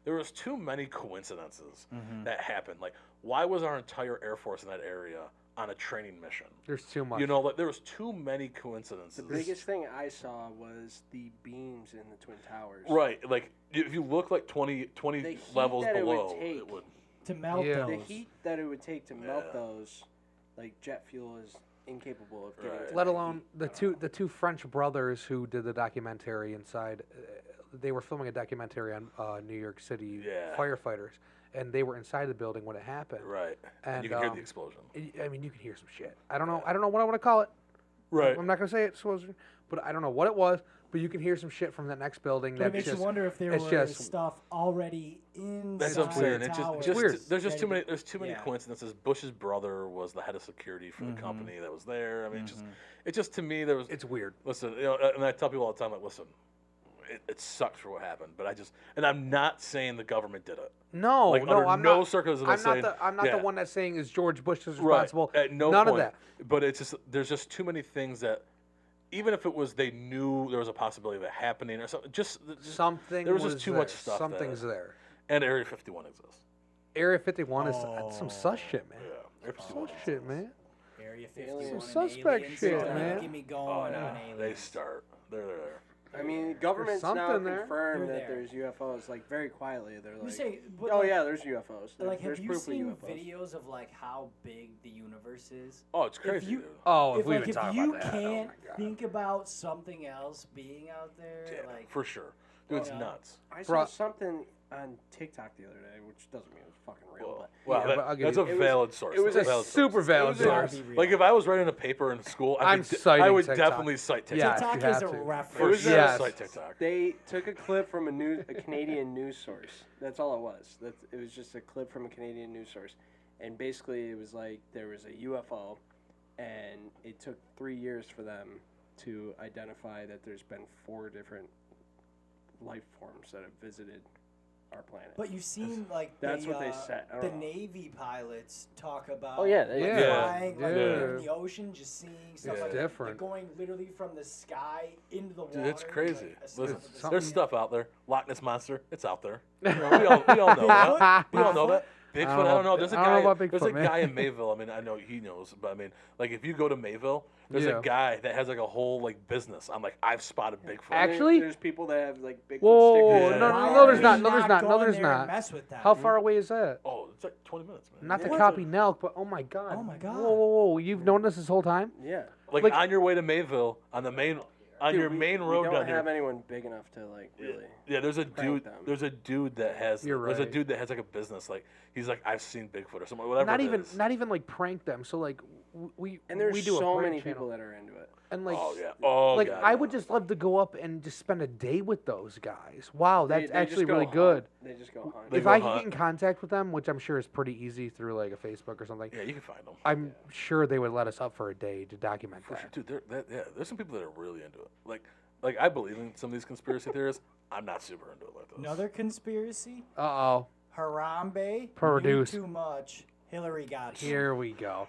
There was too many coincidences that happened. Like, why was our entire Air Force in that area on a training mission? There's too much. You know, like there was too many coincidences. The biggest thing I saw was the beams in the Twin Towers. Right, like if you look like 20 The heat levels that it would below, take. it would. to melt Yeah. The those. heat that it would take to melt Yeah. those, like jet fuel, is incapable of getting. Right. to Let that alone heat. the two French brothers who did the documentary inside. They were filming a documentary on New York City Yeah. firefighters, and they were inside the building when it happened. Right, And, you can hear um, the explosion. I mean, you can hear some shit. I don't know what I want to call it. Right, I'm not gonna say it, but I don't know what it was. But you can hear some shit from that next building. But it That's makes just you wonder if there it's was just- stuff already inside that's what I'm saying. the It's tower. just weird. there's just ready too to- many there's too many yeah. coincidences. Bush's brother was the head of security for the company that was there. I mean, it just to me there was. it's weird. Listen, you know, and I tell people all the time, like, listen, it sucks for what happened, but and I'm not saying the government did it. No, Like, no, under I'm no not. circumstances am I I'm not saying- I'm not yeah. the one that's saying is George Bush is Right. responsible. At no None point. of that. But it's just there's just too many things that, even if it was they knew there was a possibility of it happening or something, just Something there was just too there. much stuff. Something's that, there. And Area 51 exists. Area 51 is some sus shit, man. Yeah, Area 51. Sus shit, man. Area Some 51 suspect aliens, shit, don't man. Get me Oh going yeah, on they aliens. start. They're there. I mean, government's now something there. confirmed They're that there. there's UFOs. Like very quietly, they're You like, say, but "Oh like, yeah, there's UFOs." Like, there's have you proof of seen UFOs. videos of like how big the universe is? Oh, it's crazy. you- dude. Oh, if we like even if talk you about that, can't oh my God. think about something else being out there, Yeah, like for sure. Dude, it's nuts. I saw Bro. something on TikTok the other day, which doesn't mean it's fucking real, but Wow, Yeah, but I'll give that's you- a valid source. it was That's a valid Super source. valid It was source. Gotta be real. Like if I was writing a paper in school, I I'm would, citing I would TikTok. definitely cite TikTok. Yeah, TikTok you is have a to. reference. For sure, Yes. cite TikTok. they took a clip from a Canadian news source. That's all it was. It was just a clip from a Canadian news source, and basically it was like there was a UFO, and it took 3 years for them to identify that there's been 4 different life forms that have visited our planet. But you've seen like That's the, what they said. I don't the know. Navy pilots talk about. Oh, yeah, like, yeah. flying like Yeah. in the ocean, just seeing stuff Yeah. like Different. Like going literally from the sky into the water. Dude, it's crazy. Like, Listen, something- there's stuff out there. Loch Ness monster, it's out there. You know, we all know that. We all know that. Bigfoot, I don't know. There's a I don't know guy. about There's a Bigfoot, man. guy in Mayville. I mean, I know he knows, but I mean, like if you go to Mayville, there's Yeah. a guy that has like a whole like business. I'm like, I've spotted Bigfoot. Actually- there's people that have like Bigfoot Whoa, stickers. Yeah. no, Why no, are no, there's we not, no, there's not, no, going there's there and not. Mess with that. How far away is that? Oh, it's like 20 minutes, man. Not to Yeah. copy Nelk, but oh my god. Oh my God. Whoa, whoa, whoa! You've known this whole time? Yeah. Like on your way to Mayville, on the main, on Dude, your main road we don't down have here. anyone big enough to like really. Yeah, there's a prank dude. them. There's a dude that has. You're There's a right. dude that has like a business. Like he's like, I've seen Bigfoot or something. Whatever. Not it even, is. not even like prank them. So like, we And there's we do a so prank many channel. people that are into it. And like, Oh yeah. Oh like God, I yeah. would just love to go up and just spend a day with those guys. Wow, They- that's they actually just go really hunt. good. They just go hunt. They If go I could hunt. get in contact with them, which I'm sure is pretty easy through like a Facebook or something, Yeah, you can find them. I'm sure they would let us up for a day to document For that. sure, dude. There's some people that are really into it. Like I believe in some of these conspiracy theories. I'm not super into it like those. Another conspiracy. Uh oh, Harambe Produce. knew too much. Hillary got you. here we go.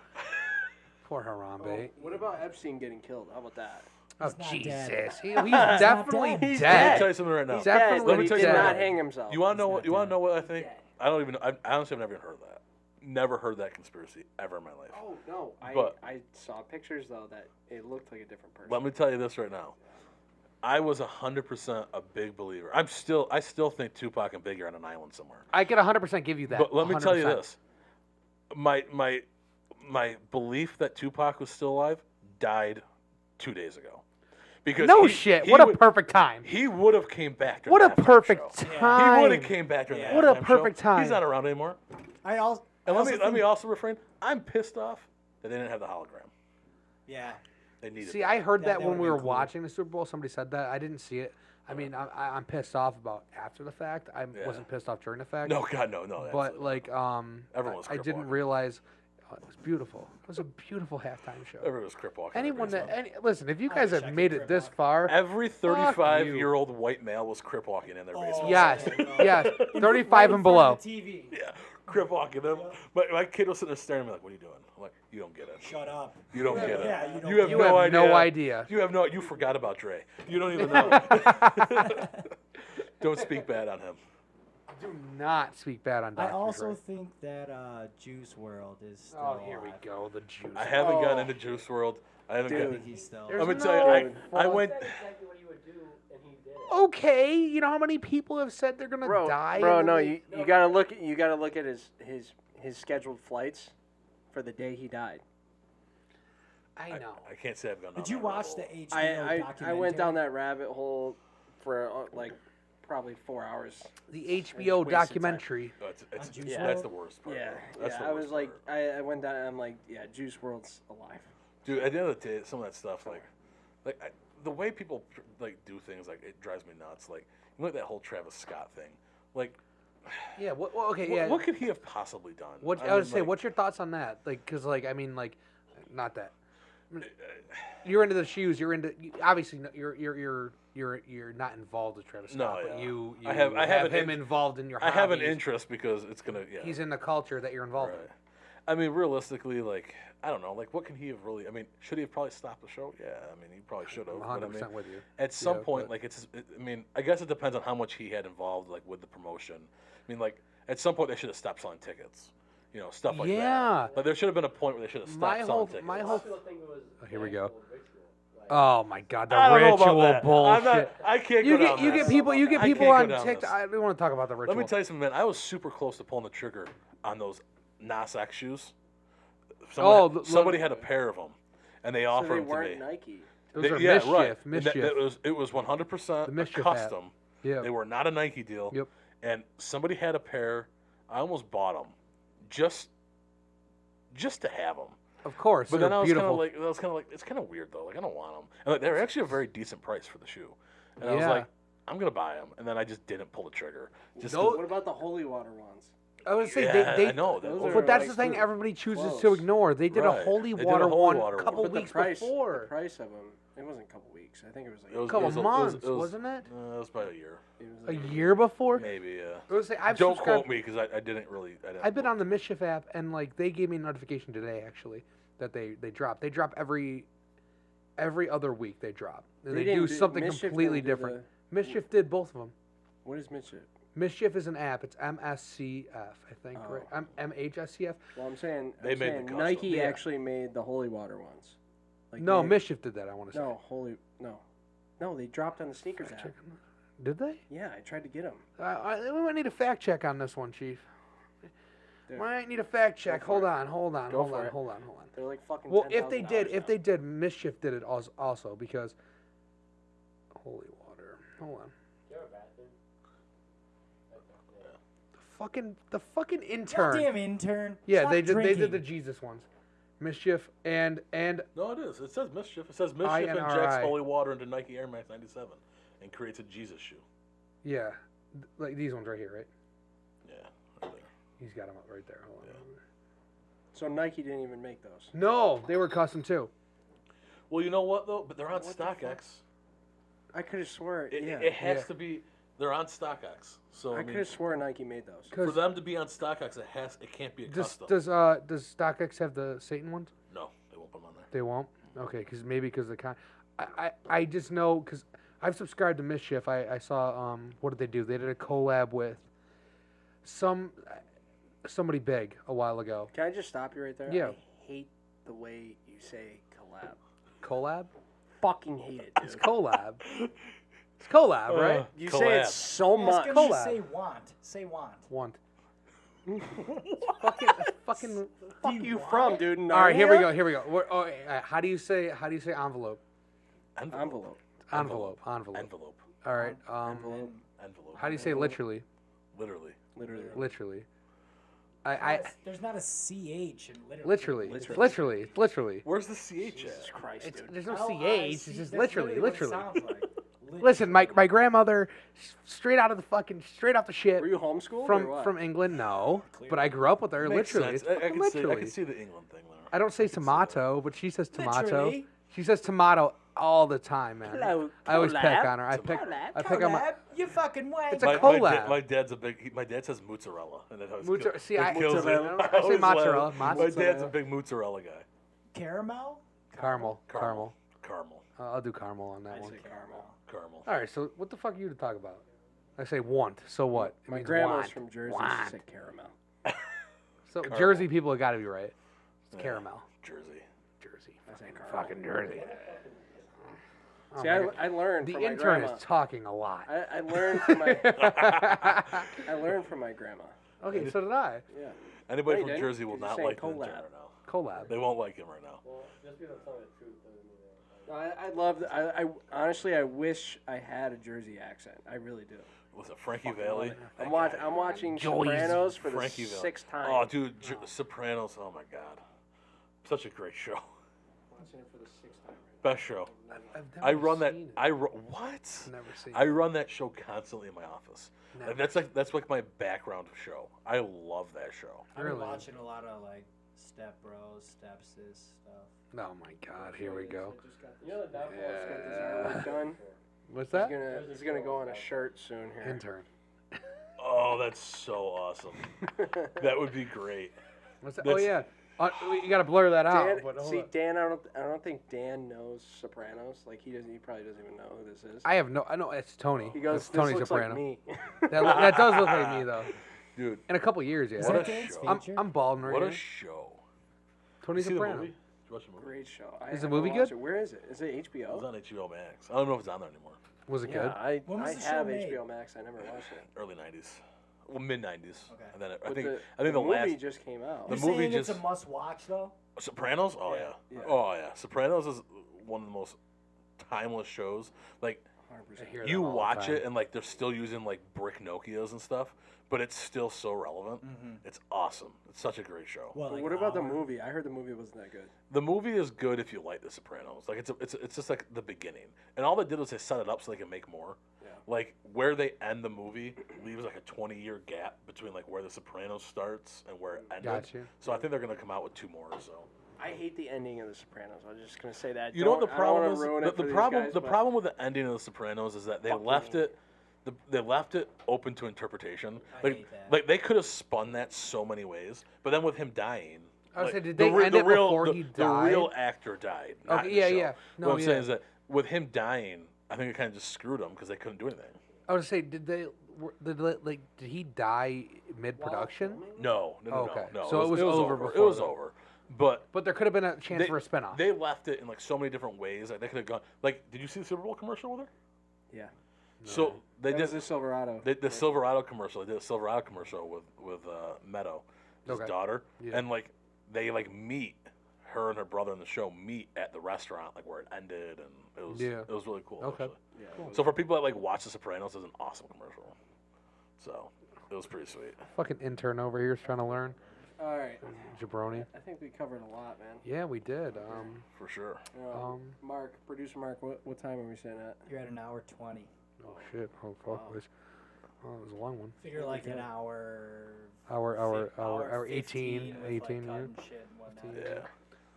Poor Harambe. What about Epstein getting killed? How about that? Oh He's not dead. Jesus, he's definitely dead. He's dead. Let me tell you something right now. He's definitely Dead, but he tell did you not something. hang himself. You want to know He's what? not You want to dead. know what I think? I don't even. I honestly have never even heard of that. Never heard that conspiracy ever in my life. Oh no! But- I saw pictures though that it looked like a different person. Let me tell you this right now. I was 100% a big believer. I still think Tupac and Biggie are on an island somewhere. I could 100% give you that. But let me tell you 100%. this. My belief that Tupac was still alive died 2 days ago. Because No he- shit. he What a would- perfect time. He would have came back. during What a the halftime perfect show. time. He would have came back during Yeah. the What a halftime perfect show. time. He's not around anymore. I also. And I let me also let me think- also refrain. I'm pissed off that they didn't have the hologram. Yeah. They needed. See, that. I heard That- that that when we would've were been cool. watching the Super Bowl. Somebody said that. I didn't see it. I mean, I'm pissed off about after the fact. I Yeah. wasn't pissed off during the fact. No, God, no. But absolutely like, Everyone was I crip didn't walking. realize it was beautiful. It was a beautiful halftime show. not. Everyone was crip walking. Anyone every that listen, if you I guys wish I have could made it crip this walk. far, Every you. 35-year-old white male was crip walking in their Oh, basement. yes, no. yes, In 35 right and in front below. of the TV. Yeah, crip walking. Them. My kid was sitting there staring at me like, "What are you doing?" I'm like, "You don't get it. Shut up. You don't get it. Yeah, you don't You have You no have idea. no idea. You have no. You forgot about Dre. You don't even know. Don't speak bad on him. Do not speak bad on Dr. I also Dre. think that Juice World is still Oh, here we alive. go. The juice. I haven't gotten Oh. into Juice World. I haven't Dude. I gotten. think he's still. There's I'm gonna no tell you, I fault. went. exactly what he would do, and he did it. Okay, you know how many people have said they're gonna die? Bro, and no, then you gotta look at his scheduled flights for the day he died. I know. I can't say I've gone. Did down you that watch rabbit the hole. HBO I documentary? went down that rabbit hole for like probably 4 hours. The HBO wasted time. documentary. Oh, it's, Juice that's WRLD? the worst part. Yeah, That's the I worst was like, part. I went down. I'm like, yeah, Juice World's alive. Dude, at the end of the day, some of that stuff, the way people like do things, like it drives me nuts. Like, you know, like that whole Travis Scott thing. Like, Yeah. Okay. what, Yeah. what could he have possibly done? What I mean, would say. like, What's your thoughts on that? Like, cause like I mean, like, not that. I mean, you're into the shoes. You're into. Obviously, you're not involved with Travis No, Scott, but yeah. you I have have an him in- involved in your. I have an hobbies. interest because it's gonna. Yeah. He's in the culture that you're involved Right. in. I mean, realistically, like, I don't know, like, what can he have really? I mean, should he have probably stopped the show? Yeah, I mean, he probably should have. I'm But 100 I mean, percent with you. at some Yeah, point, but- like, I mean, I guess it depends on how much he had involved, like, with the promotion. I mean, like, at some point they should have stopped selling tickets. You know, stuff like Yeah. that. Like, there should have been a point where they should have stopped My selling whole tickets. my whole. thing was Oh, here we go. Oh my God, the I don't know ritual about that. bullshit. I can't You go get down you this. get people you get I people can't go on down TikTok. this. I don't want to talk about the ritual. Let me tell you something, man. I was super close to pulling the trigger on those Nas X shoes. Somebody had a pair of them, and they So offered they them to weren't me. Nike. Those are yeah, mischief. right. And Mischief. it was 100% The a mischief custom. Yeah. They were not a Nike deal. Yep. And somebody had a pair. I almost bought them, just to have them. Of course. But they're then I was kind beautiful. of like, it's kind of weird though. Like I don't want them. And like, they're actually a very decent price for the shoe. And I was Yeah. like, I'm gonna buy them. And then I just didn't pull the trigger. Just Those- What about the holy water ones? I would say yeah, they I know. those Those are but that's like the thing close. everybody chooses Close. to ignore. They did a Right. holy They did a water holy one water a one. couple But weeks the price before. of them, it wasn't a couple weeks. I think it was like It was- Couple it was- months, it was- wasn't it? It was about a year. it was A like year before? Maybe, yeah. I would say I've Don't subscribed- quote me because I didn't really. I've been on the Mischief app and like they gave me a notification today actually that they drop. They drop every other week they drop. And they do didn't something Mischief completely didn't do different. Mischief did both of them. What is Mischief? Mischief is an app. It's MSCF, I think, Oh. right? MHSCF. Well, I'm saying, They made the custom. Nike Yeah. actually made the holy water ones. Like No, they- Mischief did that. I want to say. no, they dropped on the sneakers app. Check on that. Did they? Yeah, I tried to get them. We might need a fact check on this one, Chief. Dude, Might need a fact check. for Hold it. on. Go for it. Hold on. They're like fucking. Well, if they $10,000 did, now. Mischief did it also because holy water. Hold on. The fucking intern. Goddamn intern. Yeah, Stop they did drinking. the Jesus ones. Mischief and No, it is. It says Mischief. It says Mischief INRI. injects holy water into Nike Air Max 97 and creates a Jesus shoe. yeah, like these ones right here, right? Yeah, right there. He's got them up right there. Hold on. So Nike didn't even make those. No, they were custom too. Well, you know what though? But they're on What the fuck? StockX. I could have swore. It has Yeah. to be. They're on StockX. So I I could mean, have swore Nike made those. for 'Cause them to be on StockX, it can't be a does custom. does StockX have the Satan ones? No, they won't put them on there. They won't. Okay, because the I just know because I've subscribed to Mischief. I saw what did they do? They did a collab with somebody big a while ago. Can I just stop you right there? Yeah. I hate the way you say collab. Collab? Fucking hate it, It's dude. collab. It's collab, right? You say it Collab. so Ask much. him Collab. to say want. Say want. Want. Fuck you from, dude? All right, here we Narnia? go. Here we go. How do you say envelope? Envelope. Envelope. Envelope. All right. Envelope. Envelope. How do you say literally? Literally. Literally. Literally. I There's not a CH in literally. literally. Where's the CH Jesus at? Christ, dude. There's no LIC, CH. It's just that's literally. what it sounds like. Listen, my grandmother, straight off the shit Were you homeschooled or what? from England. No, but I grew up with her. Makes Literally, sense. it's I fucking can literally. see the England thing there. I don't say tomato, but she says tomato. Literally. She says tomato all the time, man. I always pick on her. I pick on my. Collab, you fucking way. It's a My collab. dad's a big. My dad says mozzarella, and that always Mozzarella- see, I- kills it. mozzarella. I say always laugh. mozzarella. My dad's a Mozzarella. big mozzarella guy. Caramel? Caramel. Caramel. I'll do caramel on that I one. say caramel. Caramel. All right. So what the fuck are you to talk about? I say want. So what? It My means grandma's want. from Jersey. Want. She said caramel. So Caramel. Jersey people have got to be right. It's Yeah. caramel. Jersey. Jersey. I say caramel. Fucking Jersey. Oh See, my God. I learned The from my intern grandma. is talking a lot. I learned from my I learned from my grandma. Okay, so did I. Yeah. Anybody No, you from didn't. Jersey will You're not saying like the intern collab. right now. Collab. They won't like him right now. No, I love. I honestly, I wish I had a Jersey accent. I really do. Was it Frankie Valley? I'm That guy. watching Joyce. Sopranos for the Frankie Valley. sixth time. Oh, dude, Sopranos. Oh my God, such a great show. Watching it for the sixth time. Best show. I've I never run that. seen it. What? Never seen I it. run that show constantly in my office. Never That's like my background show. I love that show. I've been Really? watching a lot of like Step Bros, Step Sis stuff. Oh my God, here we go. You know the Downfall's got this artwork done. What's that? He's gonna go on a shirt soon here. Intern. Oh, that's so awesome. That would be great. What's that? That's- Oh yeah. You gotta blur that out. Dan, but hold see, on. Dan, I don't think Dan knows Sopranos. Like he probably doesn't even know who this is. I have no. I know it's Tony. He goes, It's "This Tony looks Soprano. like me." That does look like me though. Dude, In a couple years, yeah. Is What that a Dan's show. feature? I'm balding right what a here. show. Tony You see the Soprano. movie? Did you watch the movie? Great show. Is the movie good? Where is it? Is it It was HBO? on HBO Max. I don't know if it's on there anymore. Was it Yeah, good? When was I the show have made? HBO Max. I never watched it. Early '90s, well, mid '90s. Okay. And then I But think the the movie last just came out. The You're movie saying it's just- a must watch though? Sopranos. Oh Yeah, yeah. yeah. Oh yeah. Sopranos is one of the most timeless shows. Like I hear You them all the watch time. it and like they're still using like brick Nokias and stuff, but it's still so relevant. It's awesome. It's such a great show. Well, like what about the our- movie? I heard the movie wasn't that good. The movie is good if you like The Sopranos. Like it's just like the beginning, and all they did was they set it up so they can make more. Yeah. Like where they end the movie leaves like a 20-year gap between like where The Sopranos starts and where it ended. Gotcha. So I think they're gonna come out with 2 more. So I hate the ending of The Sopranos. I was just gonna say that. you know what the I don't wanna problem is? ruin it The for these problem guys, the but- problem with the ending of The Sopranos is that they Fucking left hate it. They left it open to interpretation. I Like, hate that. like they could have spun that so many ways, but then with him dying, I was like, saying, did the they re- end the it real, before the, he the real died? actor died. Not Okay, in the yeah, show. yeah. No, what I'm saying yeah. is that with him dying, I think it kind of just screwed them because they couldn't do anything. I was say, did he die mid-production? No. Okay. no. So it was over It before was then. over. But But there could have been a chance for a spinoff. They left it in like so many different ways. Like they could have gone. Like, did you see the Super Bowl commercial with her? Yeah. So they That did was the Silverado. the Silverado commercial. They did a Silverado commercial with Meadow, his Okay. daughter, Yeah. and like they like meet her and her brother in the show meet at the restaurant like where it ended, and it was really cool. Okay. Actually. Yeah. So for people that like watch The Sopranos, it's an awesome commercial. So it was pretty sweet. Fucking intern over here is trying to learn. All right. Jabroni. I think we covered a lot, man. Yeah, we did. For sure. Mark, producer Mark, what time are we sitting at? You're at an hour 20. Oh shit! Oh fuck this. Oh, it was a long one. Figure like an hour. Hour 15 18, with, 18, like, yeah. cutting shit and whatnot. Yeah.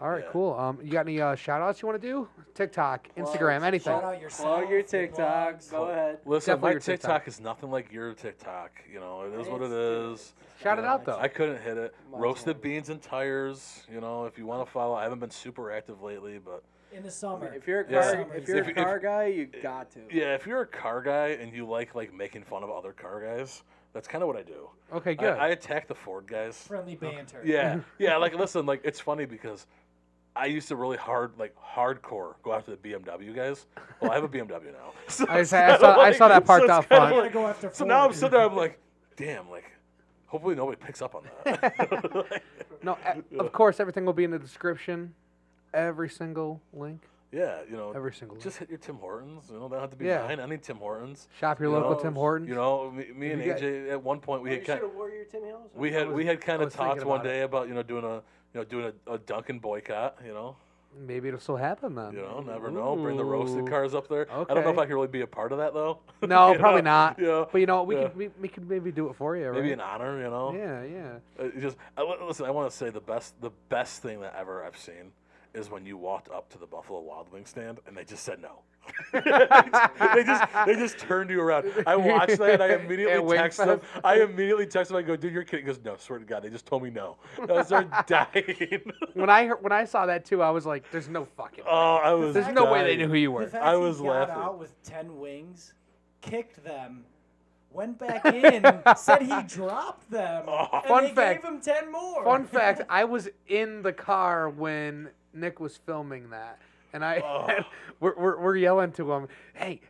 All right, Yeah. cool. You got any shout outs you want to do? TikTok, Instagram, anything. Shout out yourself. Plug your your TikTok. blogs. Go ahead. Listen, Definitely my your TikTok. TikTok is nothing like your TikTok. You know, it is what it is. Shout it out though. I couldn't hit it. Mine's Roasted not. beans and tires. You know, if you want to follow, I haven't been super active lately, but In the summer. If you're a Yeah. car, if you're a If- car guy, you got to. yeah, if you're a car guy and you like making fun of other car guys, that's kind of what I do. Okay, good. I attack the Ford guys. Friendly banter. Yeah, yeah. Like, listen, like it's funny because I used to really hardcore go after the BMW guys. Well, I have a BMW now. So I it's saw- I kinda saw- I saw that so part it's out kinda front. I like- go after so now I'm Ford. sitting there. I'm like, damn. Like, hopefully nobody picks up on that. No, of course everything will be in the description. Every single link. Yeah, you know, Every single just hit your Tim Hortons. You know, they don't have to be Yeah. mine. I need Tim Hortons. Shop your You local know, Tim Hortons. You know, me and you got- AJ at one point we You had should kind have wore your Tim Hills. we had kind I of was thinking talked one about it. day about doing a Dunkin' boycott. Maybe it'll still happen then. You know, never know. Bring the roasted Ooh. cars up there. I don't know if Okay. I can really be a part of that though. No, You probably know? not. You know? But you know, we Yeah. could maybe do it for you, right? Maybe an honor. You know. Yeah, yeah. Listen. I want to say the best thing that ever I've seen is when you walked up to the Buffalo Wild Wings stand and they just said no. they just turned you around. I watched that. I immediately At Wing texted them. Fest? I immediately texted him. I go, dude, you're kidding. He goes, no, swear to God, they just told me no. I started dying. When I saw that too, I was like, "There's no fucking. Way. Oh, I was. There's no way they dying. knew who you The were." fact I he was got laughing. out with 10 wings, kicked them, went back in, said he dropped them, and Fun they fact. gave him 10 more. Fun fact: I was in the car when Nick was filming that, and we're yelling to him, "Hey,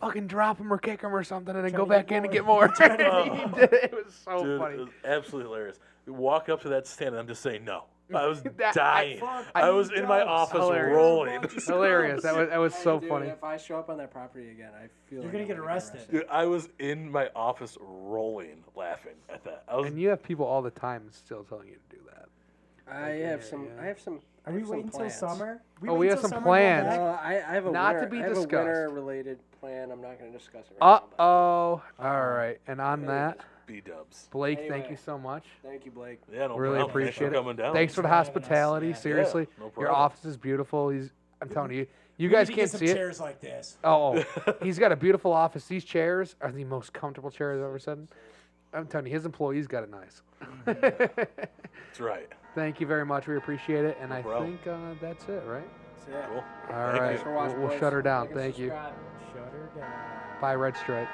fucking drop him or kick him or something, and then Try go to back get in and more. get more." He did it. It was so Dude, funny. it was absolutely hilarious. You walk up to that stand and I'm just saying no. I was That- dying. Fuck, I was in my he does. office Hilarious. rolling. Hilarious. That was so Dude, funny. If I show up on that property again, I feel You're like gonna I'm get arrested. Dude, I was in my office rolling, laughing at that. I was. And you have people all the time still telling you to do that. I have some. yeah. I have some. Are I we have some waiting till plans. summer? Oh, we wait have till some summer to go plans. back? No, I have a Not winter, to be I have discussed. a winter-related plan. I'm not going to discuss it right now. All right. And on that, B-dubs. Blake, thank Anyway. you so much. but Thank you, Blake. Yeah, no Really problem. appreciate Thanks it. for coming down. Thanks for the for having us. hospitality. Yeah. Seriously, no your problem. office is beautiful. I'm telling you, you We guys need to can't get see some it. chairs like this. Oh, he's got a beautiful office. These chairs are the most comfortable chairs I've ever seen. I'm telling you, his employees got it nice. That's right. Thank you very much. We appreciate it. And I problem. think that's it, right? So, yeah. Cool. All Thank right. you. Thanks for watching, We'll boys. shut her down. Like and Thank you. subscribe. Shut her down. Bye, Red Stripe.